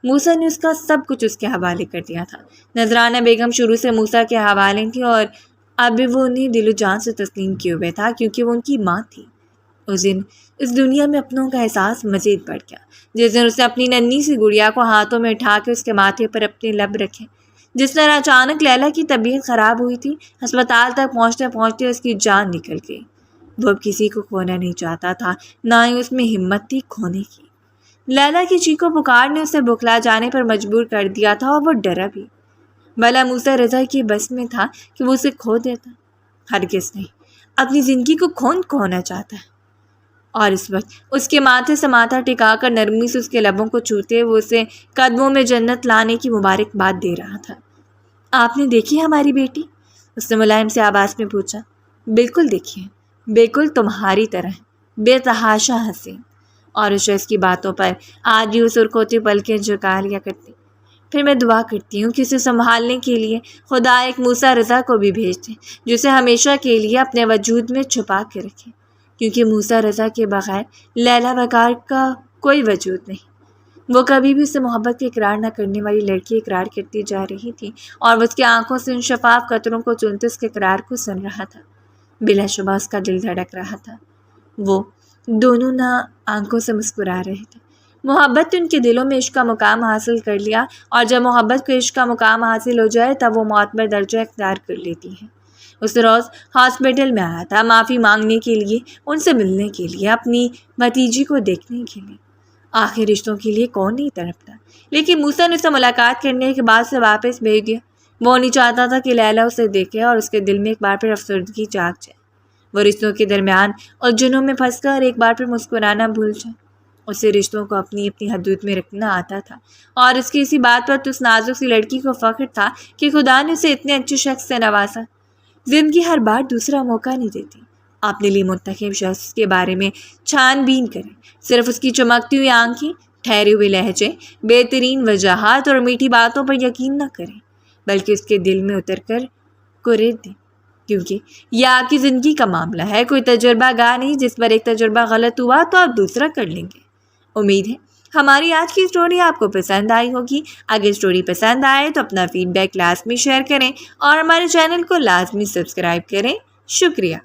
موسیٰ نے اس کا سب کچھ اس کے حوالے کر دیا تھا. نذرانہ بیگم شروع سے موسیٰ کے حوالے تھی اور اب بھی وہ انہیں دل و جان سے تسلیم کیے ہوئے تھا، کیونکہ وہ ان کی ماں تھی. اس دن اس دنیا میں اپنوں کا احساس مزید بڑھ گیا. جس دن اس نے اپنی ننھی سی گڑیا کو ہاتھوں میں اٹھا کے اس کے ماتھے پر اپنے لب رکھے. جس طرح اچانک لیلا کی طبیعت خراب ہوئی تھی، ہسپتال تک پہنچتے پہنچتے اس کی جان نکل گئی. وہ اب کسی کو کھونا نہیں چاہتا تھا، نہ ہی اس میں ہمت تھی کھونے کی. لیلا کی چیخو پکار نے اسے بکھلا جانے پر مجبور کر دیا تھا اور وہ ڈرا بھی. بھلا موسیٰ رضا کی بس میں تھا کہ وہ اسے کھو دیتا؟ ہرگز نہیں. اپنی زندگی کو کون کھونا چاہتا ہے؟ اور اس وقت اس کے ماتھے سے ماتھا ٹکا کر نرمی سے اس کے لبوں کو چھوتے وہ اسے قدموں میں جنت لانے کی مبارکباد دے رہا تھا. آپ نے دیکھی ہماری بیٹی؟ اس نے ملائم سے آواز میں پوچھا. بالکل دیکھی ہے، بالکل تمہاری طرح، بے تحاشا حسین. اور اس شخص کی باتوں پر آج بھی وہ سرخوتی پلکیں جھکا لیا کرتی. پھر میں دعا کرتی ہوں کہ اسے سنبھالنے کے لیے خدا ایک موسیٰ رضا کو بھی بھیج دے، جسے ہمیشہ کے لیے اپنے وجود میں چھپا کے رکھے، کیونکہ موسیٰ رضا کے بغیر لیلا وقار کا کوئی وجود نہیں. وہ کبھی بھی اسے محبت کے اقرار نہ کرنے والی لڑکی اقرار کرتی جا رہی تھی، اور وہ اس کی آنکھوں سے ان شفاف قطروں کو چنتے اس کے اقرار کو سن رہا تھا. بلا شبہ اس کا دل دھڑک رہا تھا. وہ دونوں نہ آنکھوں سے مسکرا رہے تھے. محبت ان کے دلوں میں عشق کا مقام حاصل کر لیا، اور جب محبت کو عشق کا مقام حاصل ہو جائے تب وہ معتبر درجہ اختیار کر لیتی ہے. اس روز ہاسپٹل میں آیا تھا معافی مانگنے کے لیے، ان سے ملنے کے لیے، اپنی بھتیجی کو دیکھنے کے لیے. آخر رشتوں کے لیے کون نہیں تڑپتا؟ لیکن موسیٰ نے اسے ملاقات کرنے کے بعد سے واپس بھیج دیا. وہ نہیں چاہتا تھا کہ لیلا اسے دیکھے اور اس کے دل میں ایک بار پھر افسردگی جاگ جائے. وہ رشتوں کے درمیان الجھنوں میں پھنس کر ایک بار پھر مسکرانا بھول جائے. اسے رشتوں کو اپنی حدود میں رکھنا آتا تھا، اور اس کی اسی بات پر تو اس نازک سی لڑکی کو فخر تھا کہ خدا نے اسے اتنے اچھے شخص سے نوازا. زندگی ہر بار دوسرا موقع نہیں دیتی. اپنے لیے منتخب شخص کے بارے میں چھان بین کریں. صرف اس کی چمکتی ہوئی آنکھیں، ٹھہرے ہوئے لہجے، بہترین وجاہت اور میٹھی باتوں پر یقین نہ کریں، بلکہ اس کے دل میں اتر کر قرت دیں، کیونکہ یہ آپ کی زندگی کا معاملہ ہے، کوئی تجربہ گاہ نہیں جس پر ایک تجربہ غلط ہوا تو آپ دوسرا کر لیں گے. امید ہے ہماری آج کی اسٹوری آپ کو پسند آئی ہوگی. اگر اسٹوری پسند آئے تو اپنا فیڈ بیک لازمی شیئر کریں اور ہمارے چینل کو لازمی سبسکرائب کریں. شکریہ.